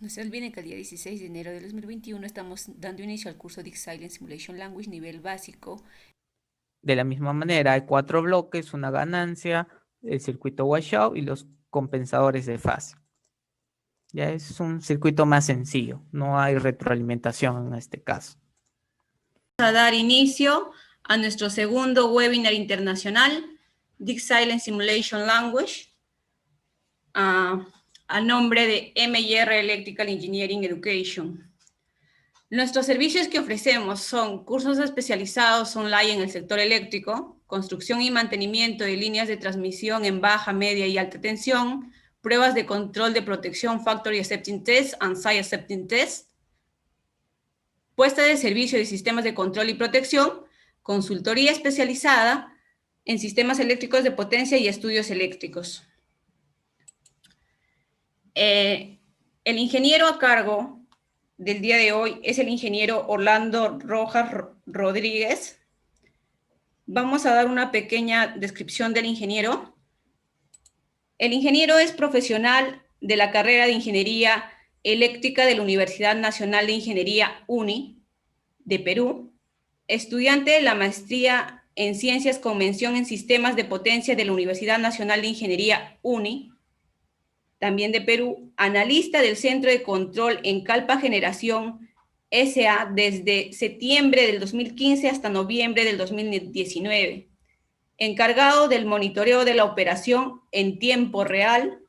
No se olviden que el día 16 de enero de 2021 estamos dando inicio al curso Dict Silent Simulation Language nivel básico. De la misma manera, hay 4 bloques, una ganancia, el circuito washout y los compensadores de fase. Ya es un circuito más sencillo, no hay retroalimentación en este caso. Vamos a dar inicio a nuestro segundo webinar internacional, Dict Silent Simulation Language, a nombre de MIR Electrical Engineering Education. Nuestros servicios que ofrecemos son cursos especializados online en el sector eléctrico, construcción y mantenimiento de líneas de transmisión en baja, media y alta tensión, pruebas de control de protección, Factory Accepting Test and Site Accepting Test, puesta de servicio de sistemas de control y protección, consultoría especializada en sistemas eléctricos de potencia y estudios eléctricos. El ingeniero a cargo del día de hoy es el ingeniero Orlando Rojas Rodríguez. Vamos a dar una pequeña descripción del ingeniero. El ingeniero es profesional de la carrera de Ingeniería Eléctrica de la Universidad Nacional de Ingeniería UNI de Perú, estudiante de la maestría en Ciencias con mención en Sistemas de Potencia de la Universidad Nacional de Ingeniería UNI, también de Perú, analista del Centro de Control en Calpa Generación SA desde septiembre del 2015 hasta noviembre del 2019, encargado del monitoreo de la operación en tiempo real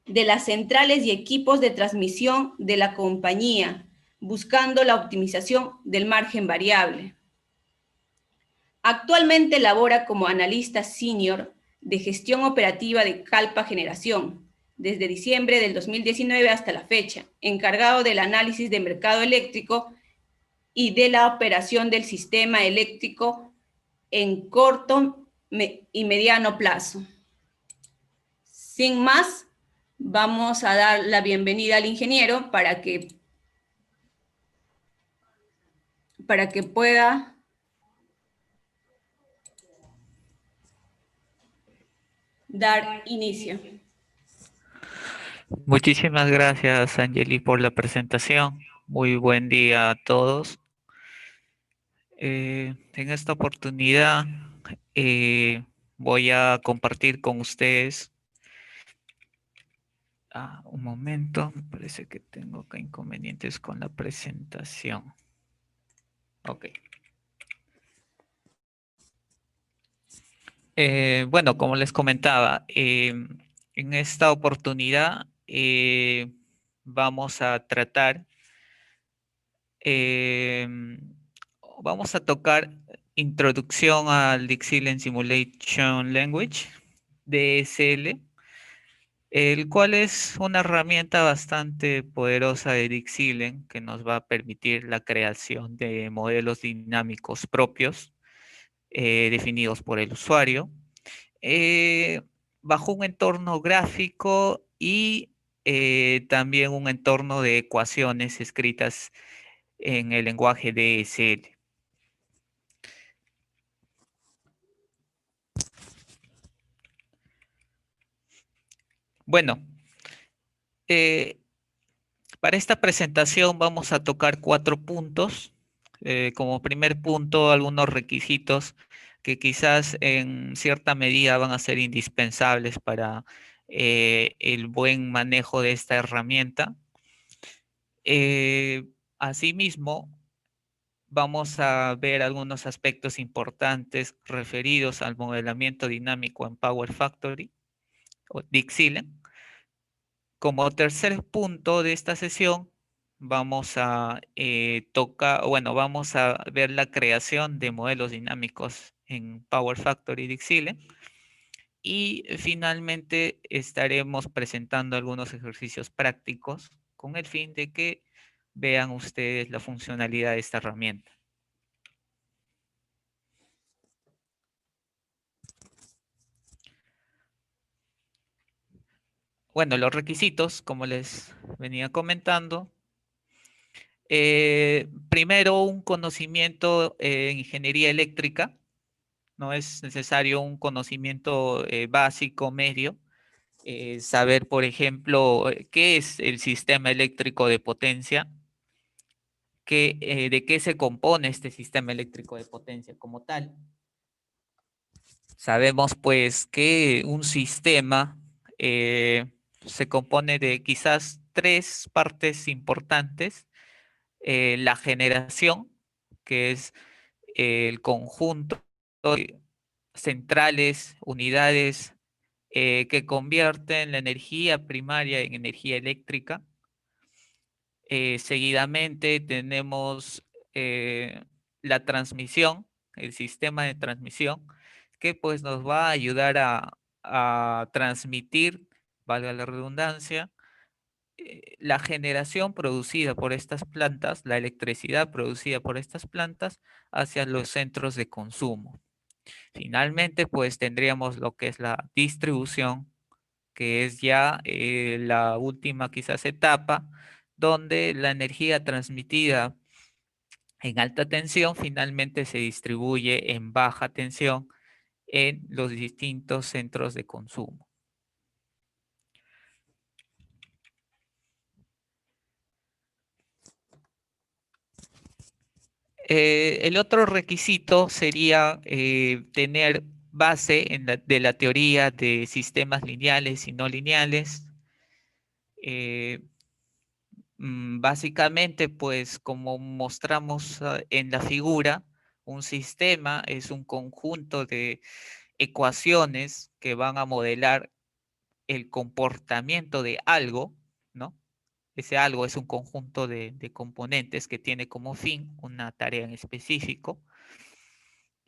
de las centrales y equipos de transmisión de la compañía, buscando la optimización del margen variable. Actualmente labora como analista senior de gestión operativa de Calpa Generación, desde diciembre del 2019 hasta la fecha, encargado del análisis de mercado eléctrico y de la operación del sistema eléctrico en corto y mediano plazo. Sin más, vamos a dar la bienvenida al ingeniero para que pueda dar inicio. Muchísimas gracias, Angeli, por la presentación. Muy buen día a todos. En esta oportunidad voy a compartir con ustedes. Un momento, me parece que tengo acá inconvenientes con la presentación. Ok. Bueno, como les comentaba, en esta oportunidad vamos a tratar, vamos a tocar introducción al Dixieland Simulation Language, DSL, el cual es una herramienta bastante poderosa de Dixieland que nos va a permitir la creación de modelos dinámicos propios definidos por el usuario bajo un entorno gráfico y también un entorno de ecuaciones escritas en el lenguaje DSL. Bueno, eh, para esta presentación vamos a tocar 4 puntos. Como primer punto, algunos requisitos que quizás en cierta medida van a ser indispensables para el buen manejo de esta herramienta. Asimismo, vamos a ver algunos aspectos importantes referidos al modelamiento dinámico en Power Factory o Dixieland. Como tercer punto de esta sesión, vamos a vamos a ver la creación de modelos dinámicos en Power Factory Dixieland. Y finalmente estaremos presentando algunos ejercicios prácticos con el fin de que vean ustedes la funcionalidad de esta herramienta. Bueno, los requisitos, como les venía comentando, primero un conocimiento en ingeniería eléctrica, no es necesario un conocimiento básico, medio, saber, por ejemplo, qué es el sistema eléctrico de potencia, de qué se compone este sistema eléctrico de potencia como tal. Sabemos pues que un sistema se compone de quizás tres partes importantes. La generación, que es el conjunto de centrales, unidades que convierten la energía primaria en energía eléctrica. Seguidamente tenemos la transmisión, el sistema de transmisión, que pues nos va a ayudar a transmitir, valga la redundancia, la generación producida por estas plantas, la electricidad producida por estas plantas hacia los centros de consumo. Finalmente, pues tendríamos lo que es la distribución, que es ya la última quizás etapa, donde la energía transmitida en alta tensión finalmente se distribuye en baja tensión en los distintos centros de consumo. El otro requisito sería tener base de la teoría de sistemas lineales y no lineales. Básicamente, pues como mostramos en la figura, un sistema es un conjunto de ecuaciones que van a modelar el comportamiento de algo, ¿no? Ese algo es un conjunto de componentes que tiene como fin una tarea en específico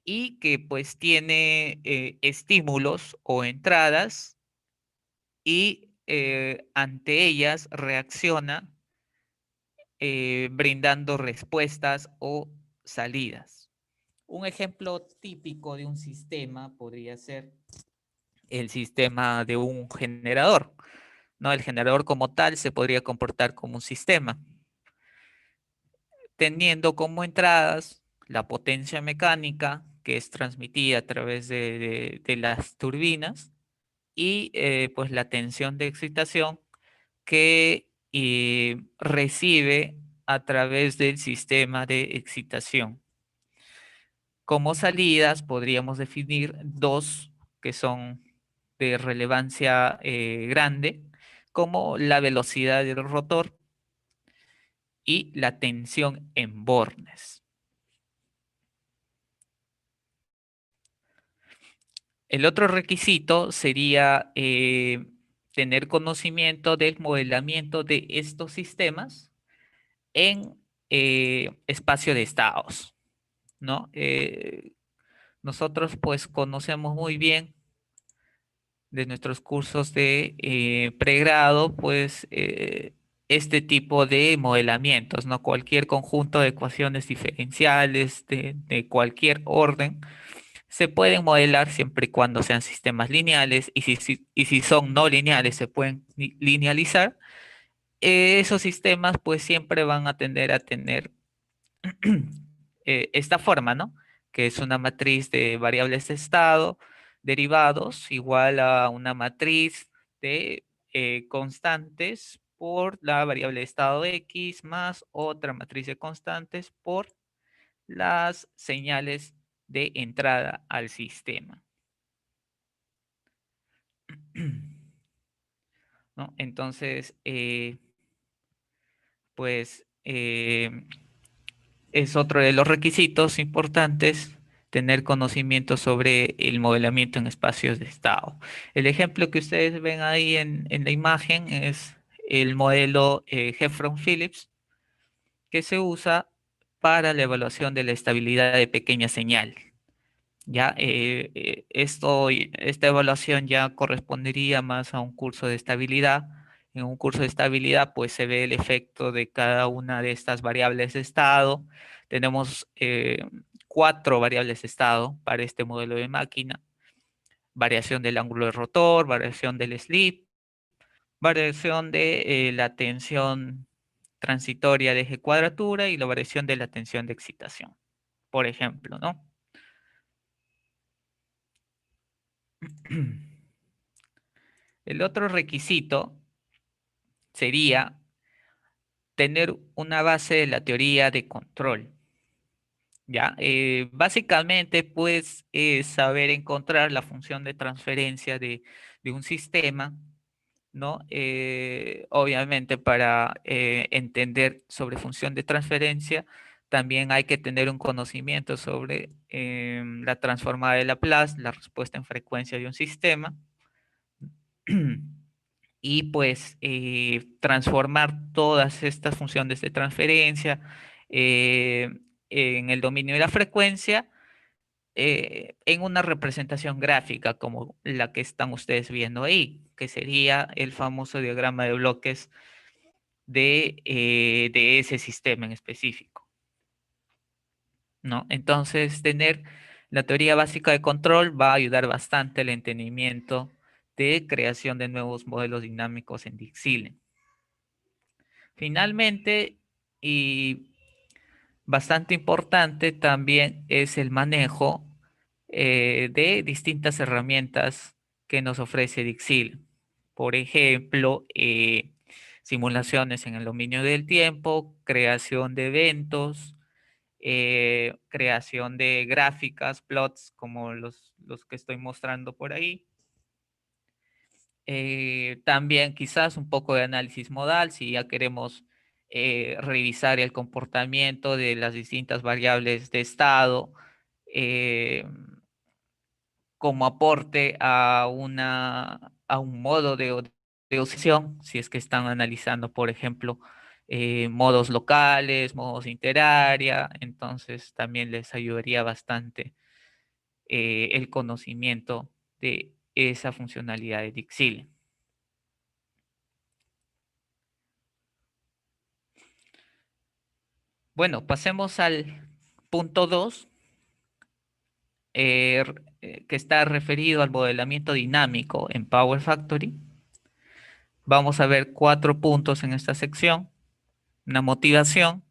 y que pues tiene estímulos o entradas y ante ellas reacciona brindando respuestas o salidas. Un ejemplo típico de un sistema podría ser el sistema de un generador, ¿no? El generador como tal se podría comportar como un sistema, teniendo como entradas la potencia mecánica que es transmitida a través de las turbinas y pues la tensión de excitación que recibe a través del sistema de excitación. Como salidas podríamos definir dos que son de relevancia grande, como la velocidad del rotor y la tensión en bornes. El otro requisito sería tener conocimiento del modelamiento de estos sistemas en espacio de estados, ¿no? Nosotros pues conocemos muy bien de nuestros cursos de pregrado, pues este tipo de modelamientos, ¿no? Cualquier conjunto de ecuaciones diferenciales de cualquier orden se pueden modelar siempre y cuando sean sistemas lineales y si son no lineales se pueden linealizar. Esos sistemas pues siempre van a tender a tener esta forma, ¿no? Que es una matriz de variables de estado derivados igual a una matriz de constantes por la variable de estado X más otra matriz de constantes por las señales de entrada al sistema. ¿No? Entonces, pues es otro de los requisitos importantes tener conocimiento sobre el modelamiento en espacios de estado. El ejemplo que ustedes ven ahí en la imagen es el modelo Heffron-Phillips que se usa para la evaluación de la estabilidad de pequeña señal. Ya, esta evaluación ya correspondería más a un curso de estabilidad. En un curso de estabilidad, pues se ve el efecto de cada una de estas variables de estado. Tenemos 4 variables de estado para este modelo de máquina. Variación del ángulo de rotor, variación del slip, variación de la tensión transitoria de eje cuadratura y la variación de la tensión de excitación, por ejemplo, ¿no? El otro requisito sería tener una base de la teoría de control. ¿Ya? Básicamente, pues, es saber encontrar la función de transferencia de un sistema, ¿no? Obviamente, para entender sobre función de transferencia, también hay que tener un conocimiento sobre la transformada de Laplace, la respuesta en frecuencia de un sistema, y pues transformar todas estas funciones de transferencia eh, en el dominio de la frecuencia en una representación gráfica como la que están ustedes viendo ahí, que sería el famoso diagrama de bloques de ese sistema en específico, ¿no? Entonces, tener la teoría básica de control va a ayudar bastante al entendimiento de creación de nuevos modelos dinámicos en Dick-Silent. Finalmente, y bastante importante también es el manejo de distintas herramientas que nos ofrece Dixil. Por ejemplo, simulaciones en el dominio del tiempo, creación de eventos, creación de gráficas, plots como los que estoy mostrando por ahí. También quizás un poco de análisis modal, si ya queremos revisar el comportamiento de las distintas variables de estado como aporte a un modo de oscilación, si es que están analizando, por ejemplo, modos locales, modos interárea, entonces también les ayudaría bastante el conocimiento de esa funcionalidad de Dixil. Bueno, pasemos al punto 2, que está referido al modelamiento dinámico en Power Factory. Vamos a ver 4 puntos en esta sección. Una motivación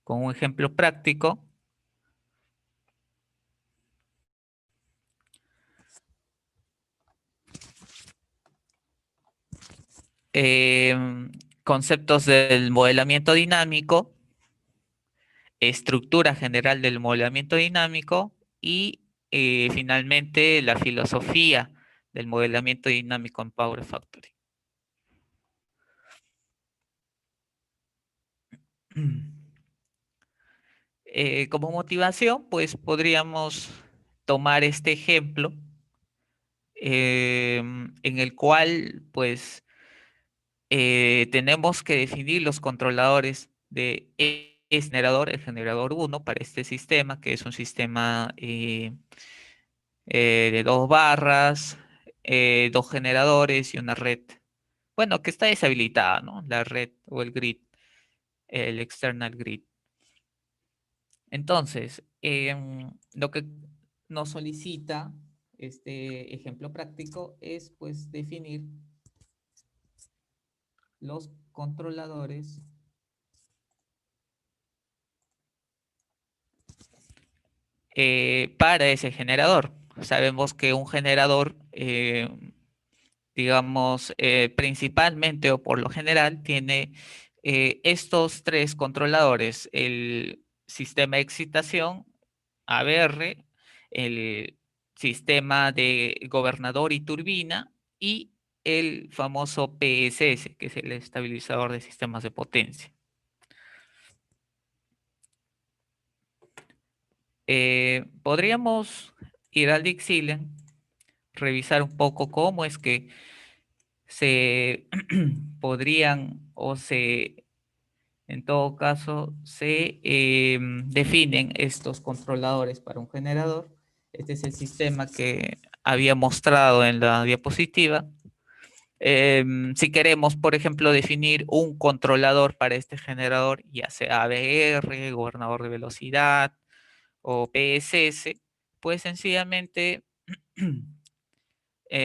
con un ejemplo práctico. Conceptos del modelamiento dinámico, estructura general del modelamiento dinámico y finalmente la filosofía del modelamiento dinámico en Power Factory. Como motivación, pues podríamos tomar este ejemplo en el cual pues tenemos que definir los controladores de este generador, el generador 1 para este sistema, que es un sistema de 2 barras, 2 generadores y una red. Bueno, que está deshabilitada, ¿no? La red o el grid, el external grid. Entonces, lo que nos solicita este ejemplo práctico es pues definir los controladores para ese generador. Sabemos que un generador, digamos, principalmente o por lo general, tiene estos 3 controladores: el sistema de excitación, ABR, el sistema de gobernador y turbina y el famoso PSS, que es el estabilizador de sistemas de potencia. Podríamos ir al Dick-Silent, revisar un poco cómo es que se podrían o se, en todo caso, se definen estos controladores para un generador. Este es el sistema que había mostrado en la diapositiva. Si queremos, por ejemplo, definir un controlador para este generador, ya sea ABR, gobernador de velocidad o PSS, pues sencillamente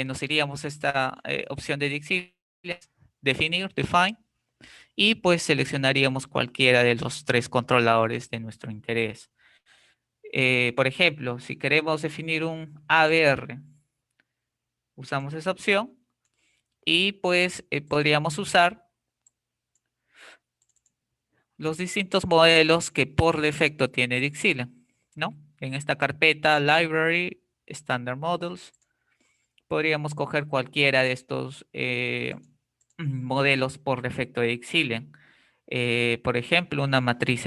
nos iríamos a esta opción de Dixie, definir, define, y pues seleccionaríamos cualquiera de los 3 controladores de nuestro interés. Por ejemplo, si queremos definir un ABR, usamos esa opción Y pues podríamos usar los distintos modelos que por defecto tiene Dixilen, ¿no? En esta carpeta Library, Standard Models, podríamos coger cualquiera de estos modelos por defecto de Dixilen. Por ejemplo, una matriz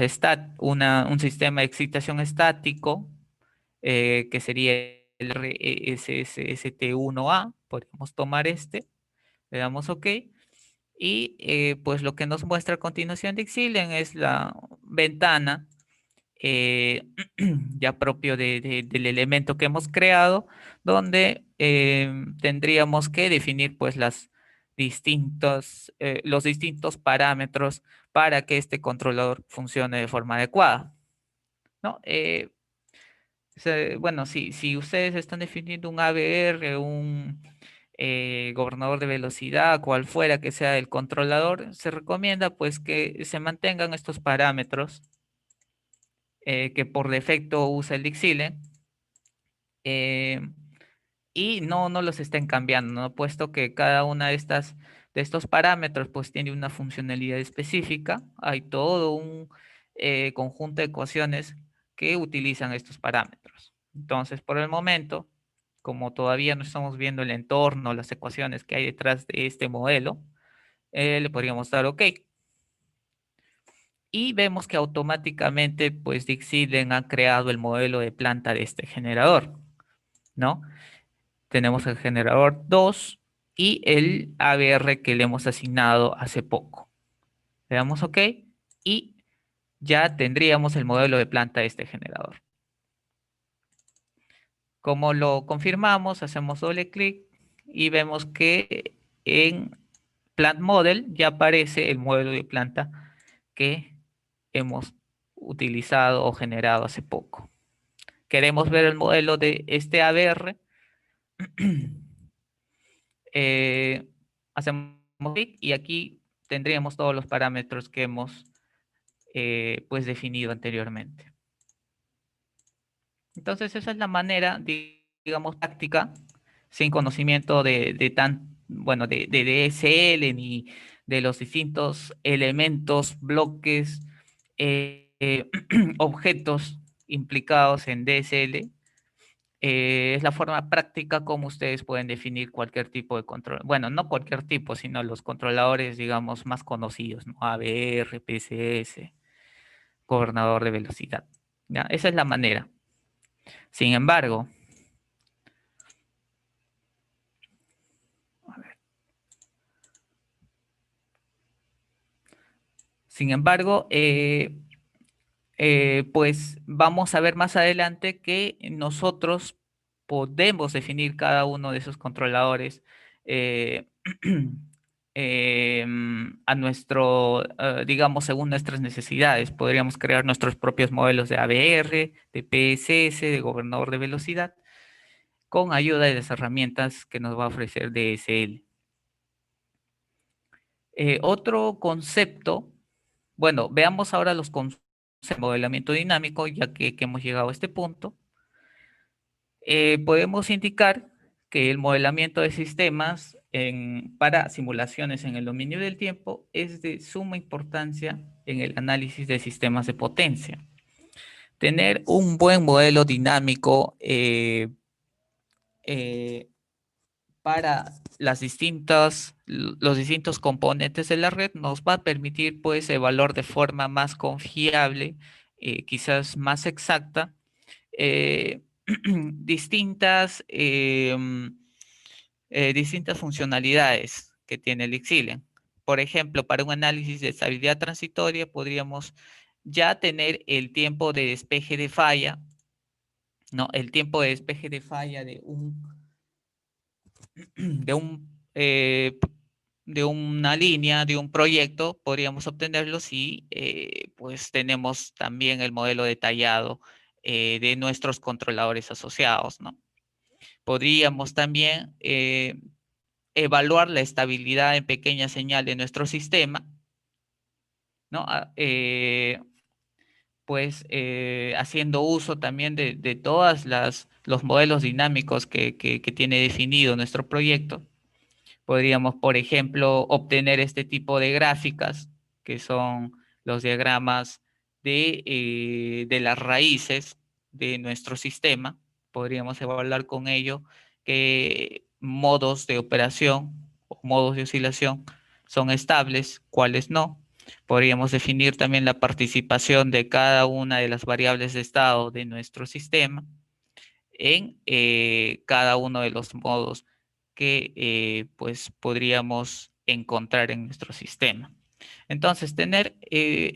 un sistema de excitación estático, que sería el RSST1A, podríamos tomar este, le damos OK, y pues lo que nos muestra a continuación Dixilen es la ventana ya propio del elemento que hemos creado, donde tendríamos que definir pues los distintos parámetros para que este controlador funcione de forma adecuada, ¿no? Bueno, si ustedes están definiendo un ABR, un gobernador de velocidad, cual fuera que sea el controlador, se recomienda pues que se mantengan estos parámetros que por defecto usa el Dixilen, y no los estén cambiando, ¿no? Puesto que cada una de estos parámetros pues tiene una funcionalidad específica. Hay todo un conjunto de ecuaciones que utilizan estos parámetros. Entonces, por el momento, como todavía no estamos viendo el entorno, las ecuaciones que hay detrás de este modelo, le podríamos dar OK. Y vemos que automáticamente pues Dixilen ha creado el modelo de planta de este generador, ¿no? Tenemos el generador 2 y el ABR que le hemos asignado hace poco. Le damos OK y ya tendríamos el modelo de planta de este generador. Como lo confirmamos, hacemos doble clic y vemos que en Plant Model ya aparece el modelo de planta que hemos utilizado o generado hace poco. Queremos ver el modelo de este ABR. Hacemos clic y aquí tendríamos todos los parámetros que hemos pues definido anteriormente. Entonces esa es la manera, digamos, táctica, sin conocimiento de DSL ni de los distintos elementos, bloques, objetos implicados en DSL. Es la forma práctica como ustedes pueden definir cualquier tipo de control. Bueno, no cualquier tipo, sino los controladores, digamos, más conocidos, ¿no? ABR, PCS, gobernador de velocidad. ¿Ya? Esa es la manera. Sin embargo, pues vamos a ver más adelante que nosotros podemos definir cada uno de esos controladores eh, digamos, según nuestras necesidades. Podríamos crear nuestros propios modelos de ABR, de PSS, de gobernador de velocidad, con ayuda de las herramientas que nos va a ofrecer DSL. Otro concepto, bueno, veamos ahora los conceptos de modelamiento dinámico, ya que hemos llegado a este punto. Podemos indicar que el modelamiento de sistemas para simulaciones en el dominio del tiempo es de suma importancia en el análisis de sistemas de potencia. Tener un buen modelo dinámico para los distintos componentes de la red nos va a permitir pues evaluar de forma más confiable, quizás más exacta, distintas funcionalidades que tiene el Dixilen. Por ejemplo, para un análisis de estabilidad transitoria podríamos ya tener el tiempo de despeje de falla, ¿no? El tiempo de despeje de falla de una línea, de un proyecto, podríamos obtenerlo si pues tenemos también el modelo detallado de nuestros controladores asociados, ¿no? Podríamos también evaluar la estabilidad en pequeña señal de nuestro sistema, ¿no? Pues haciendo uso también de todos los modelos dinámicos que tiene definido nuestro proyecto. Podríamos, por ejemplo, obtener este tipo de gráficas, que son los diagramas de las raíces de nuestro sistema. Podríamos evaluar con ello qué modos de operación o modos de oscilación son estables, cuáles no. Podríamos definir también la participación de cada una de las variables de estado de nuestro sistema en cada uno de los modos que pues podríamos encontrar en nuestro sistema. Entonces, tener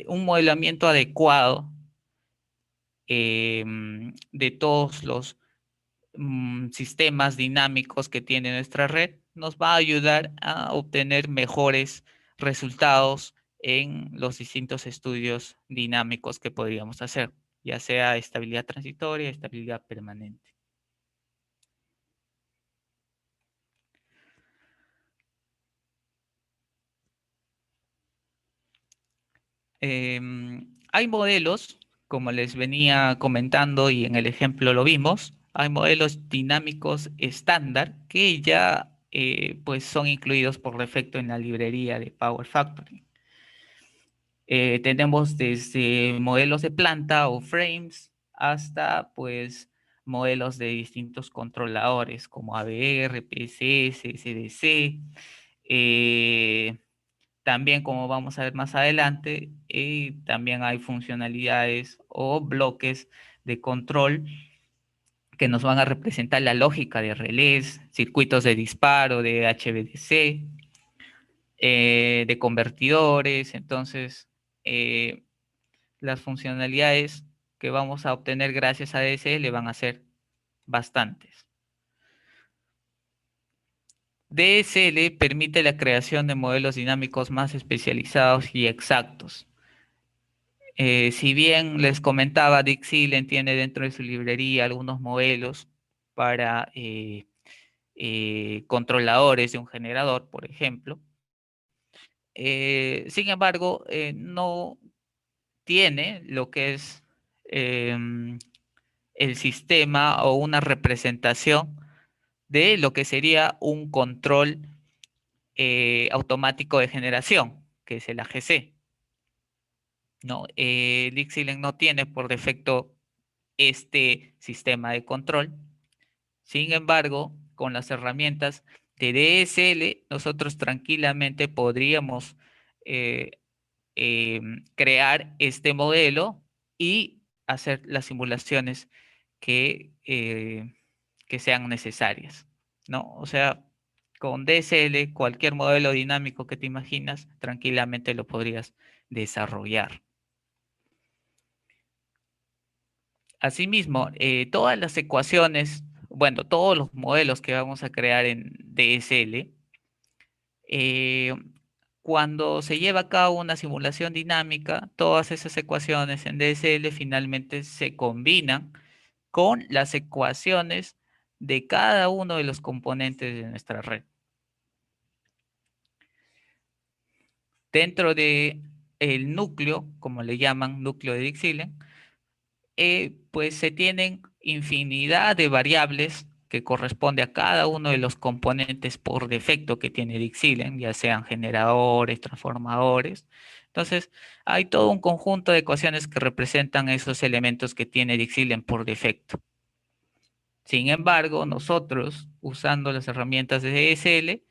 un modelamiento adecuado de todos los sistemas dinámicos que tiene nuestra red nos va a ayudar a obtener mejores resultados en los distintos estudios dinámicos que podríamos hacer, ya sea estabilidad transitoria, estabilidad permanente. Hay modelos, como les venía comentando y en el ejemplo lo vimos, hay modelos dinámicos estándar que ya pues son incluidos por defecto en la librería de Power Factory. Tenemos desde modelos de planta o frames hasta pues modelos de distintos controladores como ABR, PSS, SDC, también, como vamos a ver más adelante, también hay funcionalidades o bloques de control que nos van a representar la lógica de relés, circuitos de disparo, de HVDC, de convertidores. Entonces, las funcionalidades que vamos a obtener gracias a DSL van a ser bastantes. DSL permite la creación de modelos dinámicos más especializados y exactos. Si bien les comentaba, Dixieland tiene dentro de su librería algunos modelos para controladores de un generador, por ejemplo. Sin embargo, no tiene lo que es el sistema o una representación de lo que sería un control automático de generación, que es el AGC. ¿No? Dixieland no tiene por defecto este sistema de control. Sin embargo, con las herramientas de DSL, nosotros tranquilamente podríamos crear este modelo y hacer las simulaciones que sean necesarias, ¿no? O sea, con DSL, cualquier modelo dinámico que te imaginas, tranquilamente lo podrías desarrollar. Asimismo, todas las ecuaciones, bueno, todos los modelos que vamos a crear en DSL, cuando se lleva a cabo una simulación dinámica, todas esas ecuaciones en DSL finalmente se combinan con las ecuaciones de cada uno de los componentes de nuestra red. Dentro de el núcleo, como le llaman, núcleo de Dixieland, pues se tienen infinidad de variables que corresponde a cada uno de los componentes por defecto que tiene Dixieland, ya sean generadores, transformadores. Entonces, hay todo un conjunto de ecuaciones que representan esos elementos que tiene Dixieland por defecto. Sin embargo, nosotros, usando las herramientas de DSL,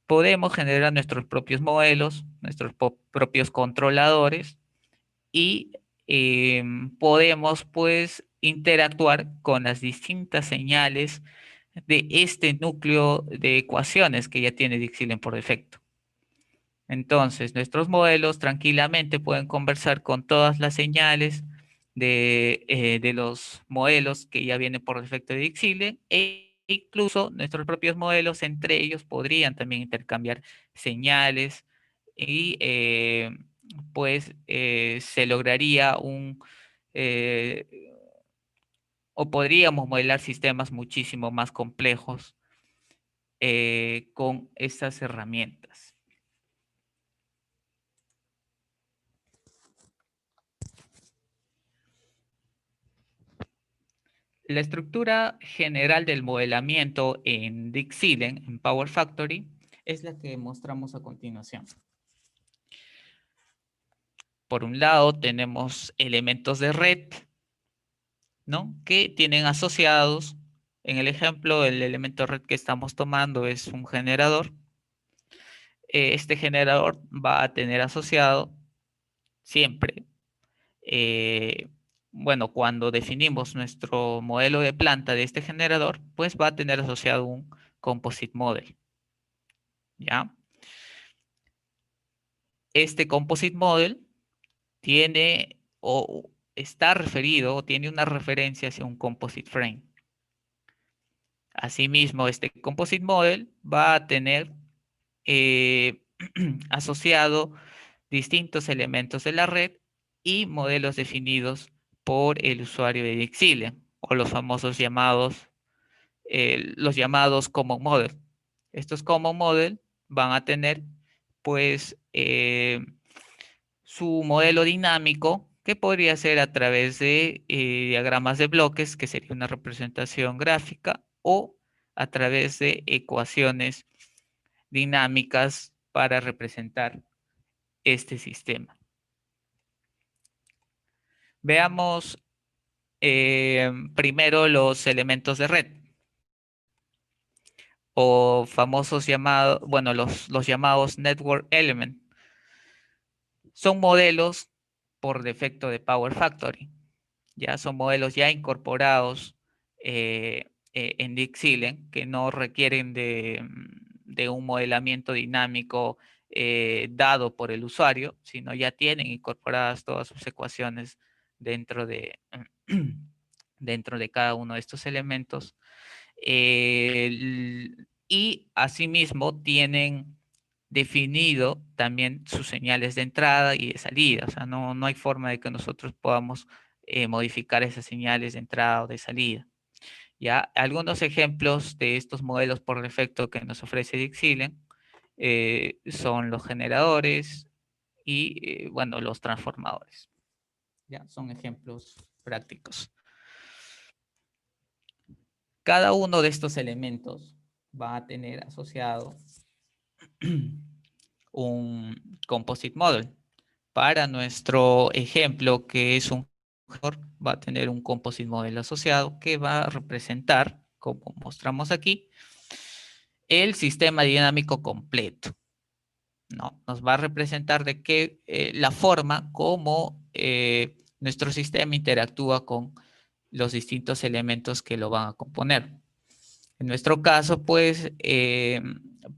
podemos generar nuestros propios modelos, nuestros propios controladores y podemos pues interactuar con las distintas señales de este núcleo de ecuaciones que ya tiene Dixieland por defecto. Entonces, nuestros modelos tranquilamente pueden conversar con todas las señales de los modelos que ya vienen por defecto de Dixieland e incluso nuestros propios modelos entre ellos podrían también intercambiar señales y pues se lograría eh, o podríamos modelar sistemas muchísimo más complejos con estas herramientas. La estructura general del modelamiento en Dixieland, en Power Factory, es la que mostramos a continuación. Por un lado tenemos elementos de red, ¿no? Que tienen asociados, en el ejemplo, el elemento de red que estamos tomando es un generador. Este generador va a tener asociado siempre, bueno, cuando definimos nuestro modelo de planta de este generador, pues va a tener asociado un composite model, ¿ya? Este composite model tiene o está referido o tiene una referencia hacia un composite frame. Asimismo, este composite model va a tener asociado distintos elementos de la red y modelos definidos por el usuario de Dixilian o los famosos llamados, los llamados common model. Estos common model van a tener pues su modelo dinámico que podría ser a través de diagramas de bloques, que sería una representación gráfica, o a través de ecuaciones dinámicas para representar este sistema. Veamos primero los elementos de red o famosos llamados, bueno, los llamados network element. Son modelos por defecto de Power Factory. Ya son modelos ya incorporados en Dixilian que no requieren de un modelamiento dinámico dado por el usuario, sino ya tienen incorporadas todas sus ecuaciones dentro de, dentro de cada uno de estos elementos. Y asimismo tienen definido también sus señales de entrada y de salida. O sea, no hay forma de que nosotros podamos modificar esas señales de entrada o de salida. ¿Ya? Algunos ejemplos de estos modelos por defecto que nos ofrece Dixilian son los generadores y, bueno, los transformadores. ¿Ya? Son ejemplos prácticos. Cada uno de estos elementos va a tener asociado un composite model. Para nuestro ejemplo, que es un generador, va a tener un composite model asociado que va a representar, como mostramos aquí, el sistema dinámico completo. ¿No? Nos va a representar de qué la forma como nuestro sistema interactúa con los distintos elementos que lo van a componer. En nuestro caso, pues,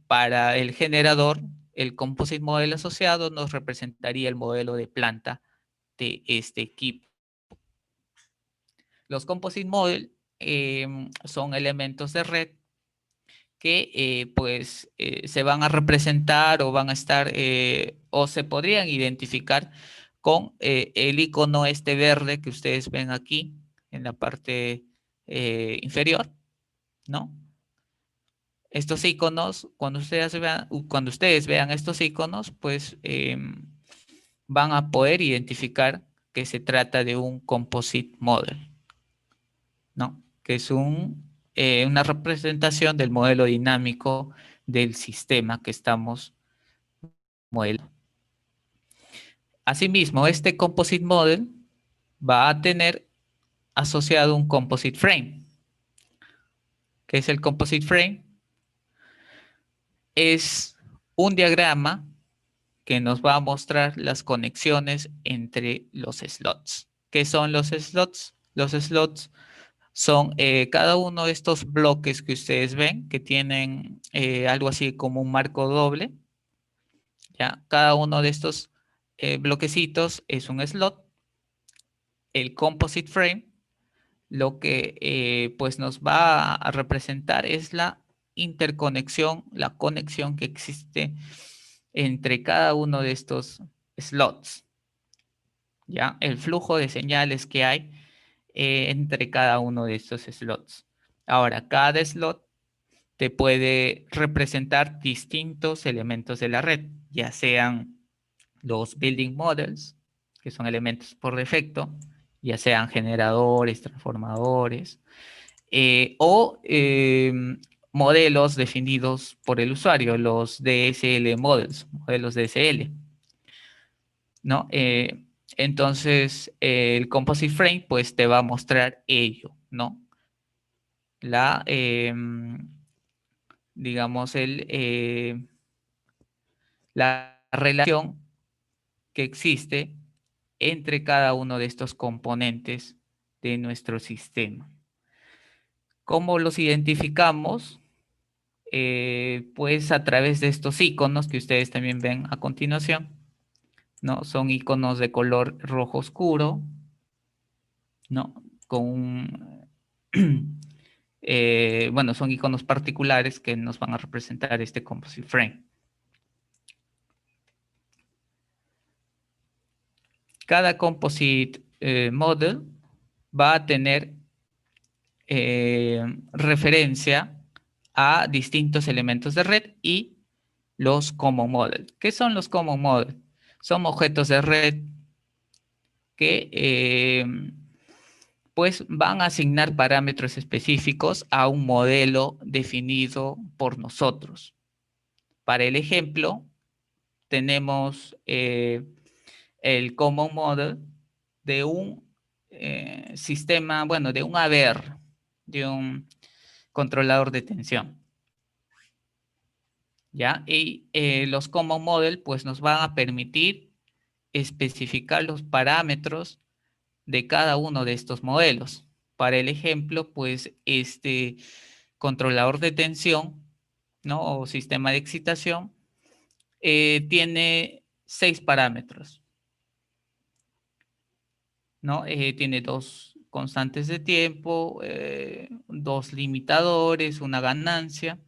para el generador, el composite model asociado nos representaría el modelo de planta de este equipo. Los composite model son elementos de red que pues se van a representar o van a estar o se podrían identificar con el icono este verde que ustedes ven aquí en la parte inferior, ¿no? Estos iconos, cuando ustedes vean estos iconos, pues van a poder identificar que se trata de un composite model, ¿no? Que es una representación del modelo dinámico del sistema que estamos modelando. Asimismo, este composite model va a tener asociado un composite frame. ¿Qué es el composite frame? Es un diagrama que nos va a mostrar las conexiones entre los slots. ¿Qué son los slots? Los slots son cada uno de estos bloques que ustedes ven, que tienen algo así como un marco doble. ¿Ya? Cada uno de estos bloquecitos es un slot. El composite frame lo que pues nos va a representar es la interconexión, la conexión que existe entre cada uno de estos slots. ¿Ya? El flujo de señales que hay entre cada uno de estos slots. Ahora, cada slot te puede representar distintos elementos de la red, ya sean los building models, que son elementos por defecto, ya sean generadores, transformadores, o modelos definidos por el usuario, los DSL models, modelos DSL, ¿no? Entonces, el Composite Frame, pues, te va a mostrar ello, ¿no? Digamos, la relación que existe entre cada uno de estos componentes de nuestro sistema. ¿Cómo los identificamos? Pues a través de estos iconos que ustedes también ven a continuación, ¿no? Son iconos de color rojo oscuro, ¿no? Bueno, son iconos particulares que nos van a representar este Composite Frame. Cada Composite Model va a tener referencia a distintos elementos de red y los Common Model. ¿Qué son los Common Model? Son objetos de red que pues van a asignar parámetros específicos a un modelo definido por nosotros. Para el ejemplo, tenemos el Common Model de un sistema, bueno, de un AVR, de un controlador de tensión. ¿Ya? Y los Common Model pues nos van a permitir especificar los parámetros de cada uno de estos modelos. Para el ejemplo, pues este controlador de tensión, ¿no? O sistema de excitación tiene 6 parámetros, ¿no? Tiene 2 constantes de tiempo, 2 limitadores, una ganancia.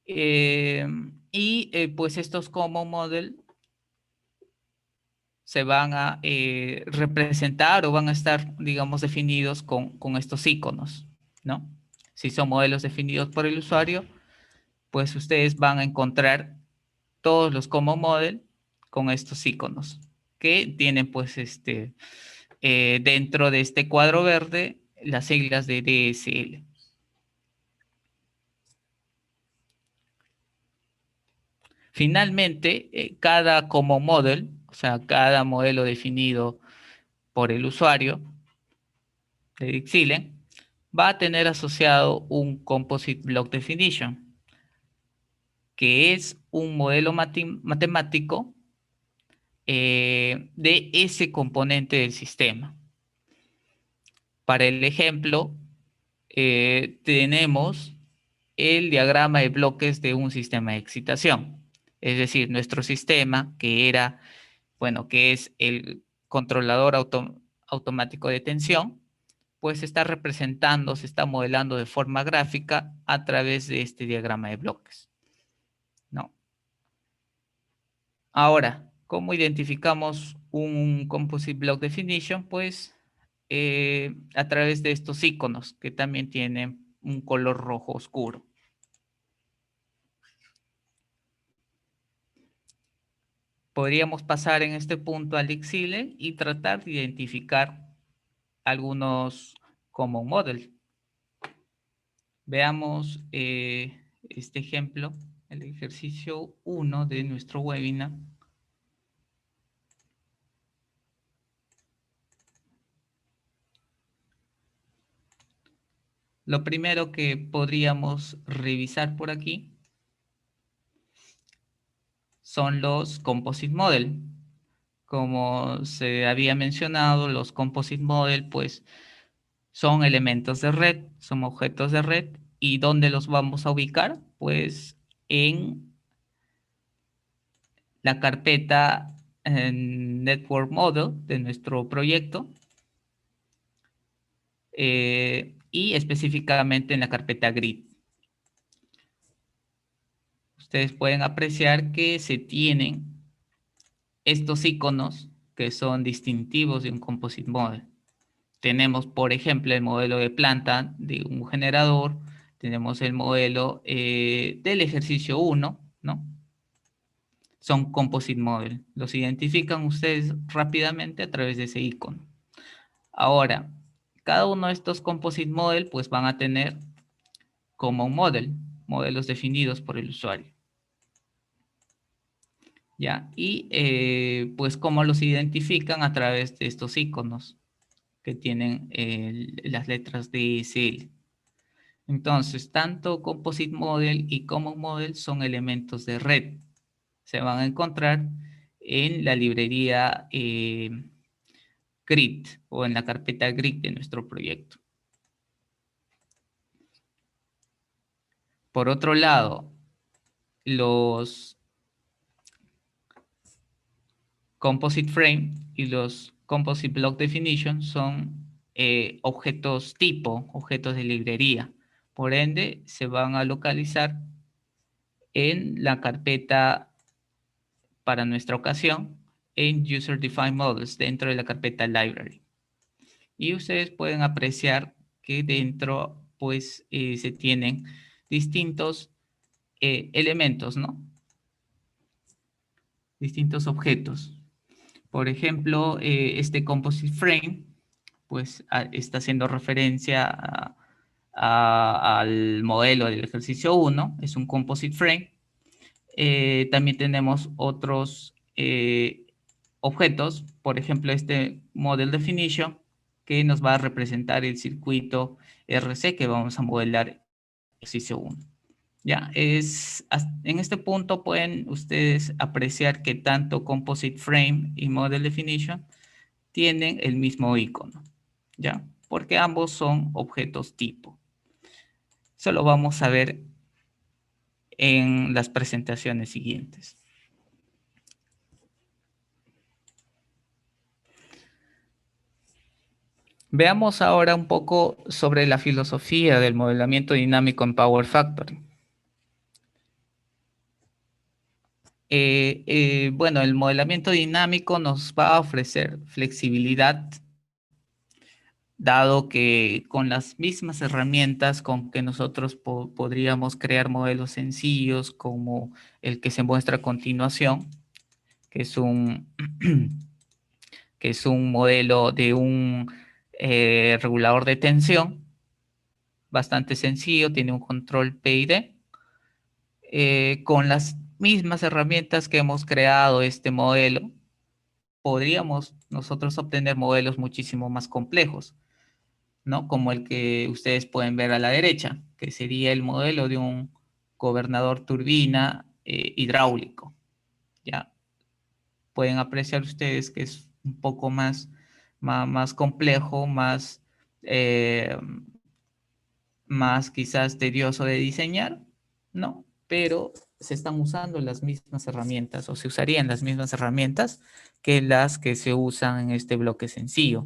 Pues estos Common Model se van a representar o van a estar, digamos, definidos con estos iconos, ¿no? Si son modelos definidos por el usuario, pues ustedes van a encontrar todos los Common Model con estos iconos que tienen, pues, dentro de este cuadro verde, las siglas de DSL. Finalmente, cada Common Model, o sea, cada modelo definido por el usuario de Dixilen, va a tener asociado un Composite Block Definition, que es un modelo matemático de ese componente del sistema. Para el ejemplo, tenemos el diagrama de bloques de un sistema de excitación. Es decir, nuestro sistema, que es el controlador automático de tensión, pues se está modelando de forma gráfica a través de este diagrama de bloques, ¿no? Ahora, ¿cómo identificamos un Composite Block Definition? Pues a través de estos iconos que también tienen un color rojo oscuro. Podríamos pasar en este punto al Dixilen y tratar de identificar algunos Common Model. Veamos este ejemplo, el ejercicio 1 de nuestro webinar. Lo primero que podríamos revisar por aquí son los Composite Model. Como se había mencionado, los Composite Model pues son elementos de red, son objetos de red. ¿Y dónde los vamos a ubicar? Pues en la carpeta Network Model de nuestro proyecto y específicamente en la carpeta Grid. Ustedes pueden apreciar que se tienen estos iconos que son distintivos de un Composite Model. Tenemos, por ejemplo, el modelo de planta de un generador, tenemos el modelo del ejercicio 1, ¿no? Son Composite Model. Los identifican ustedes rápidamente a través de ese icono. Ahora, cada uno de estos Composite Model pues van a tener Common Model, modelos definidos por el usuario. ¿Ya? Y pues cómo los identifican a través de estos iconos que tienen las letras DSL. Entonces, tanto Composite Model y Common Model son elementos de red. Se van a encontrar en la librería grid o en la carpeta grid de nuestro proyecto. Por otro lado, los Composite Frame y los Composite Block Definition son objetos tipo, objetos de librería. Por ende, se van a localizar en la carpeta, para nuestra ocasión, en User Defined Models, dentro de la carpeta Library. Y ustedes pueden apreciar que dentro, pues, se tienen distintos elementos, ¿no? Distintos objetos. Por ejemplo, este Composite Frame, pues, está haciendo referencia al modelo del ejercicio 1, es un Composite Frame. También tenemos otros objetos, por ejemplo, este Model Definition, que nos va a representar el circuito RC que vamos a modelar en el ejercicio 1. Ya, en este punto pueden ustedes apreciar que tanto Composite Frame y Model Definition tienen el mismo icono, ¿ya? Porque ambos son objetos tipo. Eso lo vamos a ver en las presentaciones siguientes. Veamos ahora un poco sobre la filosofía del modelamiento dinámico en Power Factory. Bueno, el modelamiento dinámico nos va a ofrecer flexibilidad, dado que con las mismas herramientas con que nosotros podríamos crear modelos sencillos como el que se muestra a continuación, que es un, que es un modelo de un regulador de tensión, bastante sencillo, tiene un control PID. Con las mismas herramientas que hemos creado este modelo, podríamos nosotros obtener modelos muchísimo más complejos, ¿no? Como el que ustedes pueden ver a la derecha, que sería el modelo de un gobernador turbina hidráulico. ¿Ya? Pueden apreciar ustedes que es un poco más complejo, más quizás tedioso de diseñar, ¿no? Pero se están usando las mismas herramientas o se usarían las mismas herramientas que las que se usan en este bloque sencillo.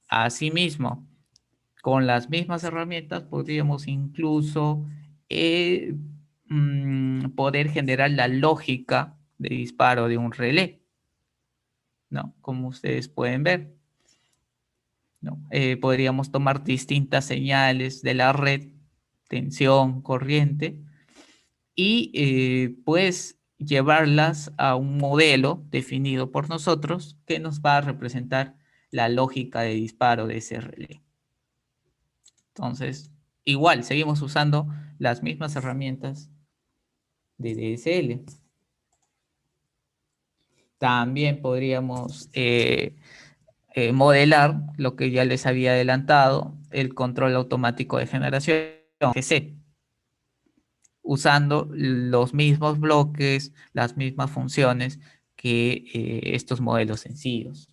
Asimismo, con las mismas herramientas podríamos incluso poder generar la lógica de disparo de un relé, ¿no? Como ustedes pueden ver, ¿no? Podríamos tomar distintas señales de la red, tensión, corriente, y pues llevarlas a un modelo definido por nosotros que nos va a representar la lógica de disparo de ese relé. Entonces, igual, seguimos usando las mismas herramientas de DSL. También podríamos modelar lo que ya les había adelantado, el control automático de generación, GC, usando los mismos bloques, las mismas funciones que estos modelos sencillos.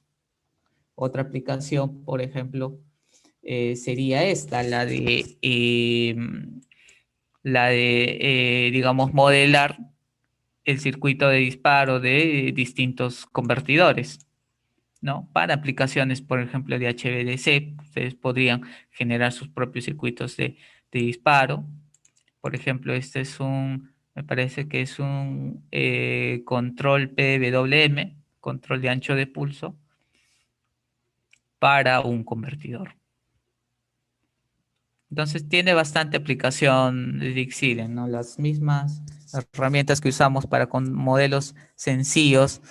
Otra aplicación, por ejemplo, sería esta, la de digamos, modelar el circuito de disparo de distintos convertidores, ¿no? Para aplicaciones, por ejemplo, de HVDC, ustedes podrían generar sus propios circuitos de disparo. Por ejemplo, este es me parece que es un control PWM, control de ancho de pulso, para un convertidor. Entonces tiene bastante aplicación de Dixilen, ¿no? Las mismas herramientas que usamos para con modelos sencillos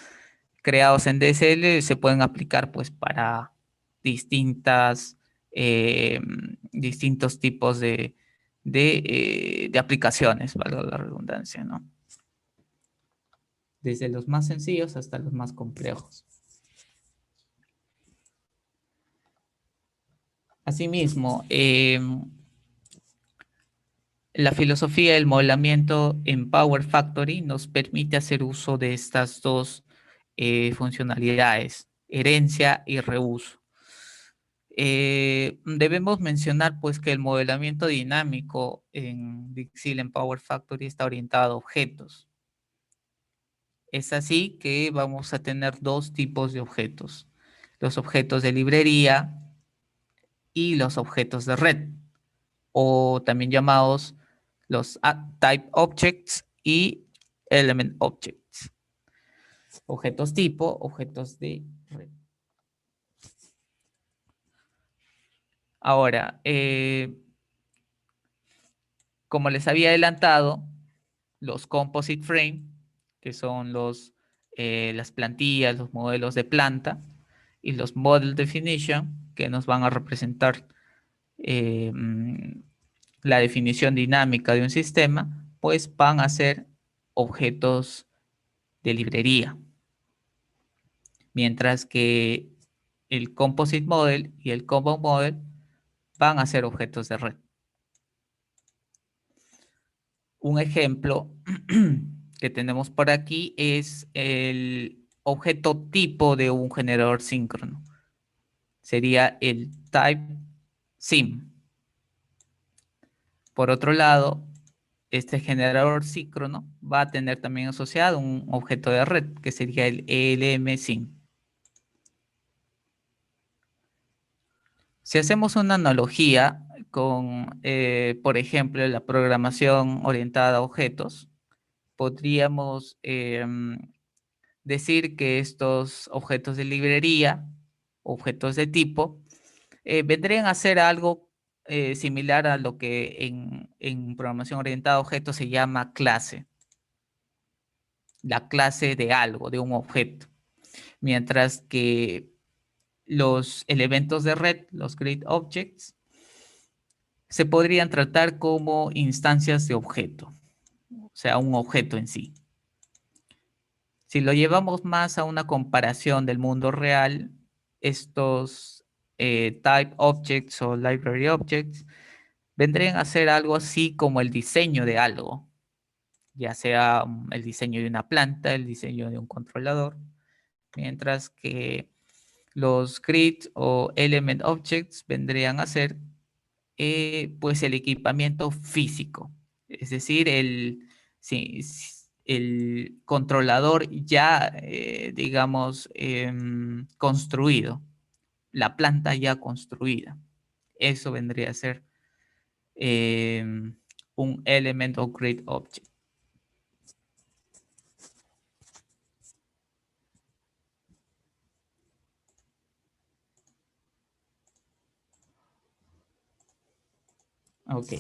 creados en DSL se pueden aplicar pues para distintos tipos de de aplicaciones, valga la redundancia, ¿no? Desde los más sencillos hasta los más complejos. Asimismo, la filosofía del modelamiento en Power Factory nos permite hacer uso de estas dos funcionalidades, herencia y reuso. Debemos mencionar pues que el modelamiento dinámico en Dixil en Power Factory está orientado a objetos. Es así que vamos a tener dos tipos de objetos, los objetos de librería y los objetos de red, o también llamados los type objects y element objects. Objetos tipo, objetos de red. Ahora, como les había adelantado, los composite frame, que son las plantillas, los modelos de planta, y los model definition, que nos van a representar la definición dinámica de un sistema, pues van a ser objetos de librería. Mientras que el composite model y el compound model van a ser objetos de red. Un ejemplo que tenemos por aquí es el objeto tipo de un generador síncrono. Sería el type sim. Por otro lado, este generador síncrono va a tener también asociado un objeto de red, que sería el ELM-SIM. Si hacemos una analogía con, por ejemplo, la programación orientada a objetos, podríamos decir que estos objetos de librería, objetos de tipo, vendrían a ser algo similar a lo que en programación orientada a objetos se llama clase. La clase de algo, de un objeto. Mientras que los elementos de red, los grid objects, se podrían tratar como instancias de objeto, o sea, un objeto en sí. Si lo llevamos más a una comparación del mundo real, estos type objects o library objects vendrían a ser algo así como el diseño de algo, ya sea el diseño de una planta, el diseño de un controlador, mientras que los grid o element objects vendrían a ser pues el equipamiento físico, es decir, el controlador ya, digamos, construido, la planta ya construida. Eso vendría a ser un element o grid object. Ok.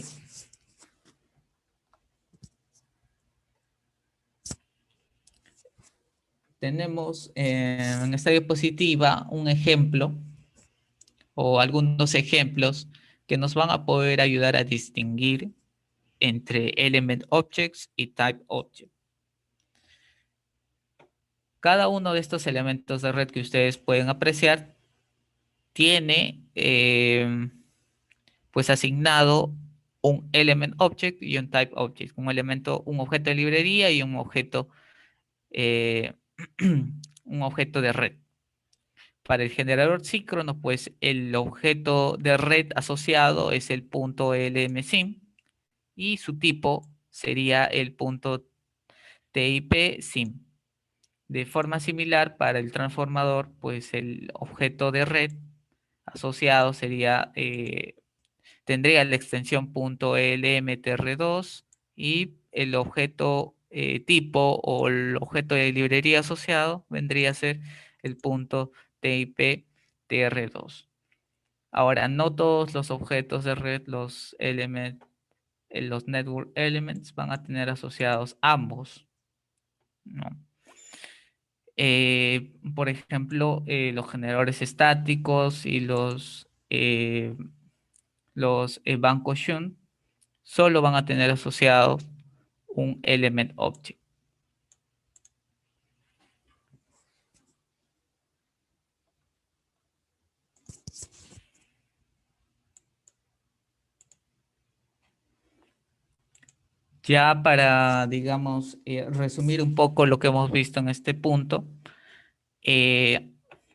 Tenemos en esta diapositiva un ejemplo o algunos ejemplos que nos van a poder ayudar a distinguir entre element objects y type objects. Cada uno de estos elementos de red que ustedes pueden apreciar tiene pues asignado un element object y un type object, un objeto de librería y un objeto de red. Para el generador síncrono, pues el objeto de red asociado es el punto LMSIM y su tipo sería el punto TIP-SIM. De forma similar, para el transformador, pues el objeto de red asociado tendría la extensión .lmtr2 y el objeto tipo o el objeto de librería asociado vendría a ser el punto TIP-TR2. Ahora, no todos los objetos de red, los network elements, van a tener asociados ambos, ¿no? Por ejemplo, los generadores estáticos y los bancos shunt solo van a tener asociados un element object. Ya para, digamos, resumir un poco lo que hemos visto en este punto,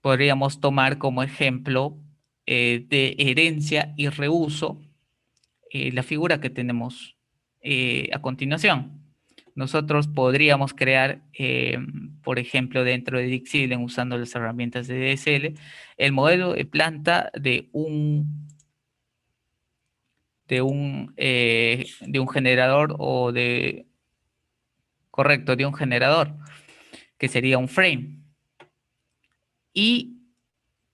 podríamos tomar como ejemplo de herencia y reuso la figura que tenemos a continuación. Nosotros podríamos crear, por ejemplo, dentro de Dixieland, usando las herramientas de DSL, el modelo de planta de un generador correcto, de un generador, que sería un frame. Y